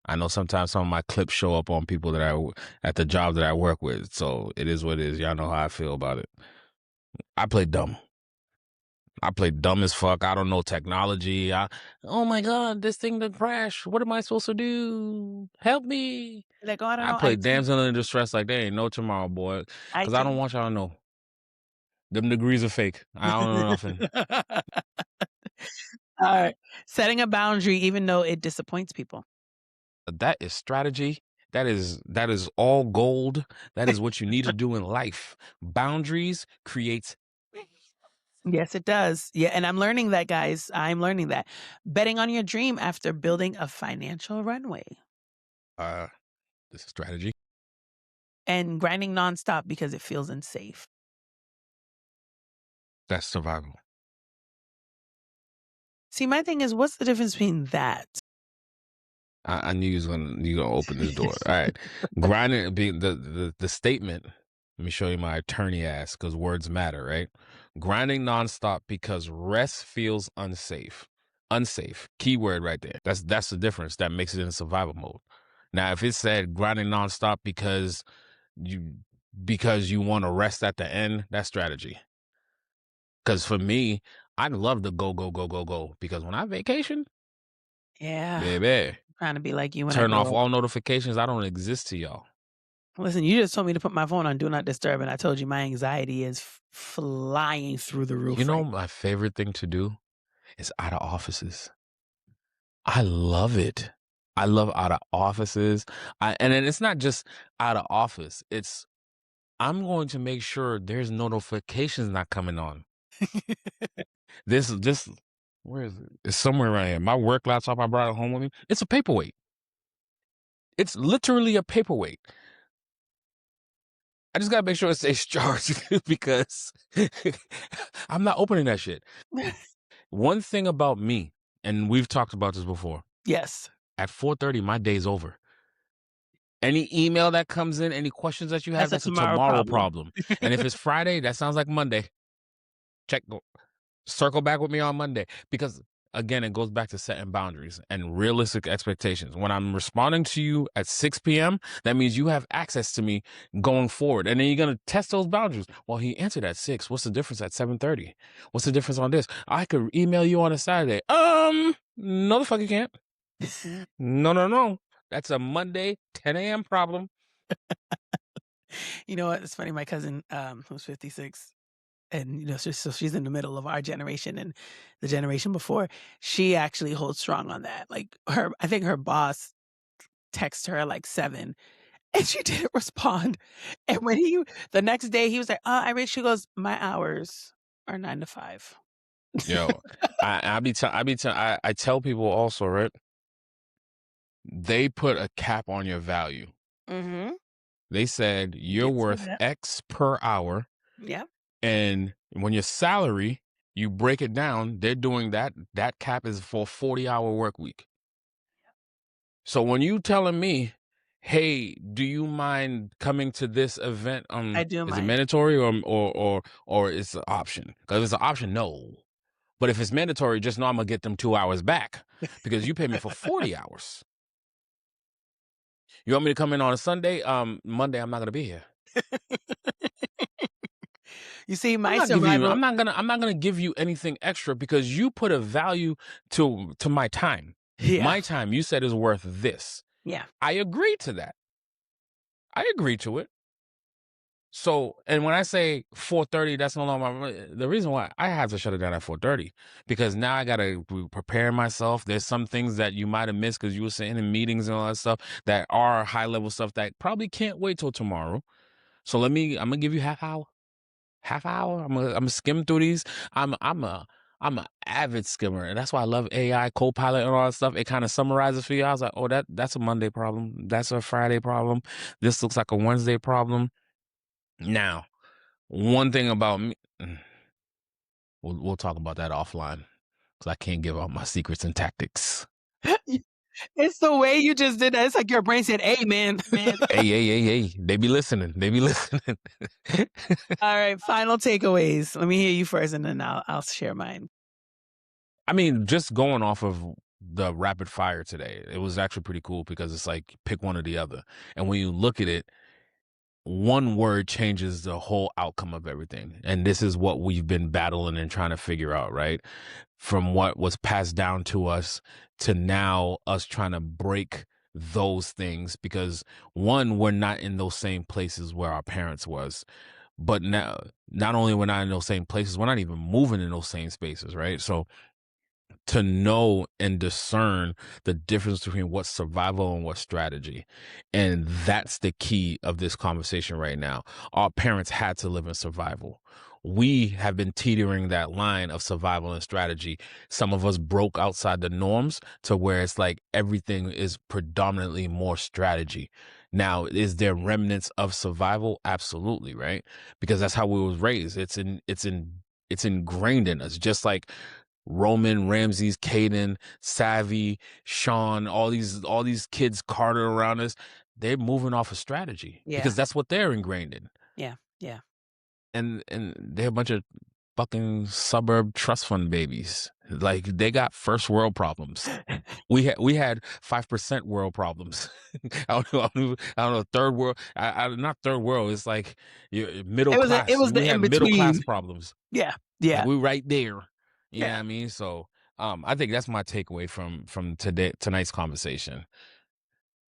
I know sometimes some of my clips show up on people that at the job that I work with. So it is what it is. Y'all know how I feel about it. I play dumb. I play dumb as fuck. I don't know technology. Oh my God, this thing done crash. What am I supposed to do? Help me. Like, "Oh, I don't I know, play IT." damsel in distress like they ain't no tomorrow, boy. Cause I don't IT. want y'all to know. Them degrees are fake. I don't know nothing. Alright. Setting a boundary even though it disappoints people. That is strategy. That is all gold. That is what you need to do in life. Boundaries creates Yes, it does. Yeah, and I'm learning that, guys. I'm learning that. Betting on your dream after building a financial runway uh this is strategy. and grinding nonstop because it feels unsafe. That's survival. See, my thing is, what's the difference between that? I knew you gonna open this door. All right. Grinding be the statement. Let me show you my attorney ass because words matter, right? Grinding nonstop because rest feels unsafe. Unsafe. Keyword right there. That's the difference that makes it in survival mode. Now, if it said grinding nonstop you because you want to rest at the end, that's strategy. Because for me, I love to go, go, go, go, go. Because when I vacation, Yeah, baby, trying to be like you when I turn grow off up. all notifications. I don't exist to y'all. Listen, you just told me to put my phone on Do Not Disturb, and I told you my anxiety is flying through the You roof know, right my favorite thing to do is out of offices. I love it. I love out of offices. And then it's not just out of office. It's I'm going to make sure there's notifications not coming on. This where is it? It's somewhere around here. My work laptop I brought it home with me. It's a paperweight. It's literally a paperweight. I just gotta make sure it stays charged because I'm not opening that shit. now. One thing about me, and we've talked about this before, Yes. at 4:30, my day's over. Any email that comes in, any questions that you have, That's a that's a tomorrow tomorrow problem. problem. And if it's Friday, that sounds like Monday. Check, circle back with me on Monday because again, it goes back to setting boundaries and realistic expectations. When I'm responding to you at 6 p.m., that means you have access to me going forward. And then you're going to test those boundaries. Well, he answered at 6. What's the difference at 7:30? What's the difference on this? I could email you on a Saturday. No, the fuck you can't. No, no, no. That's a Monday 10 a.m. problem. You know what? It's funny. My cousin, who's 56, and so she's in the middle of our generation and the generation before. She actually holds strong on that. Like I think her boss texted her at like 7, and she didn't respond. And when the next day, he was like, I read. She goes, my hours are 9 to 5. Yo, I tell people also, right? They put a cap on your value. Mm-hmm. They said you're Did say worth that. X per hour. Yeah. And when your salary, you break it down, they're doing that. That cap is for 40-hour work week. So when you telling me, hey, do you mind coming to this event? I do Is it mind. mandatory or it's an option? Because if it's an option, no. But if it's mandatory, just know I'm gonna get them 2 hours back because you pay me for 40 hours. You want me to come in on a Sunday? Monday, I'm not gonna be here. You see, I'm my not giving you. survival. I'm not gonna give you anything extra because you put a value to my time. Yeah. My time, you said, is worth this. Yeah. I agree to that. I agree to it. So, and when I say 4:30, that's no longer the reason why I have to shut it down at 4:30 because now I gotta prepare myself. There's some things that you might have missed because you were sitting in meetings and all that stuff that are high level stuff that probably can't wait till tomorrow. So I'm gonna give you half hour. I'm gonna skim through these. I'm a avid skimmer, and that's why I love AI, Copilot, and all that stuff. It kind of summarizes for you. I was like, oh, that's a Monday problem. That's a Friday problem. This looks like a Wednesday problem. Now, one thing about me, we'll talk about that offline because I can't give out my secrets and tactics. It's the way you just did that. It's like your brain said, "Amen." Man, hey, they be listening. They be listening. All right, final takeaways. Let me hear you first, and then I'll share mine. I mean, just going off of the rapid fire today, it was actually pretty cool because it's like pick one or the other. And when you look at it, one word changes the whole outcome of everything. And this is what we've been battling and trying to figure out, right? From what was passed down to us to now us trying to break those things because one, we're not in those same places where our parents was. But now, not only we're not in those same places, we're not even moving in those same spaces, right? So to know and discern the difference between what's survival and what's strategy. And that's the key of this conversation right now. Our parents had to live in survival. We have been teetering that line of survival and strategy. Some of us broke outside the norms to where it's like everything is predominantly more strategy. Now, is there remnants of survival? Absolutely, right? Because that's how we was raised. It's ingrained in us, just like Roman, Ramses, Caden, Savvy, Sean, all these kids Carter around us, they're moving off of strategy Yeah, because that's what they're ingrained in. yeah, yeah. And they're a bunch of fucking suburb trust fund babies. Like they got first world problems. We had 5% world problems. I don't know third world. Not third world. It's like middle It class. was the We in had middle class between. problems. Yeah, Like yeah, we right there. You know what yeah. I mean? So I think that's my takeaway from tonight's conversation.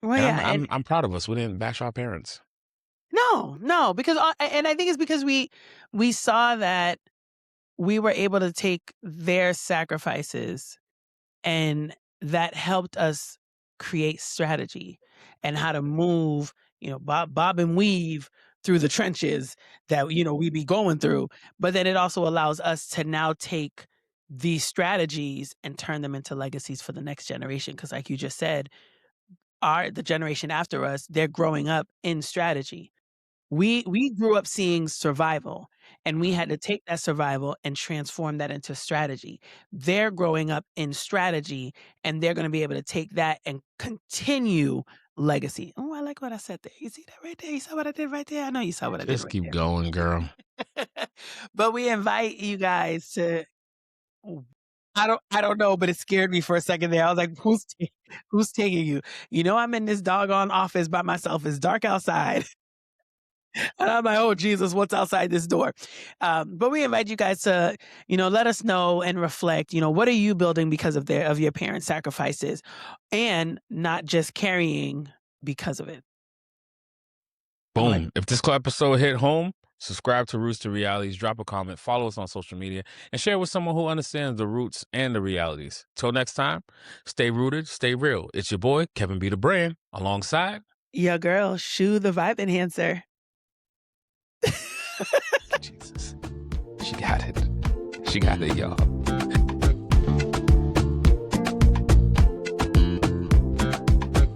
Well, And yeah, and I'm proud of us. We didn't bash our parents. no, no, because and I think it's because we saw that we were able to take their sacrifices, and that helped us create strategy and how to move, bob and weave through the trenches that we be going through. But then it also allows us to now take these strategies and turn them into legacies for the next generation. Because, like you just said, the generation after us, they're growing up in strategy. We grew up seeing survival, and we had to take that survival and transform that into strategy. They're growing up in strategy, and they're gonna be able to take that and continue legacy. Oh, I like what I said there. You see that right there? You saw what I did right there? I know you saw what I did Just right keep there. going, girl. But we invite you guys to I don't know, but it scared me for a second there. I was like, who's taking you? You know, I'm in this doggone office by myself. It's dark outside. And I'm like, oh Jesus, what's outside this door? But we invite you guys to, let us know and reflect. What are you building because of your parents' sacrifices, and not just carrying because of it. I'm like, Boom. If this episode hit home, subscribe to Roots to Realities, drop a comment, follow us on social media, and share with someone who understands the roots and the realities. Till next time, stay rooted, stay real. It's your boy, Kevin B. the Brand, alongside yeah, girl, Shoe the vibe enhancer. Jesus. She got it. She got it, y'all.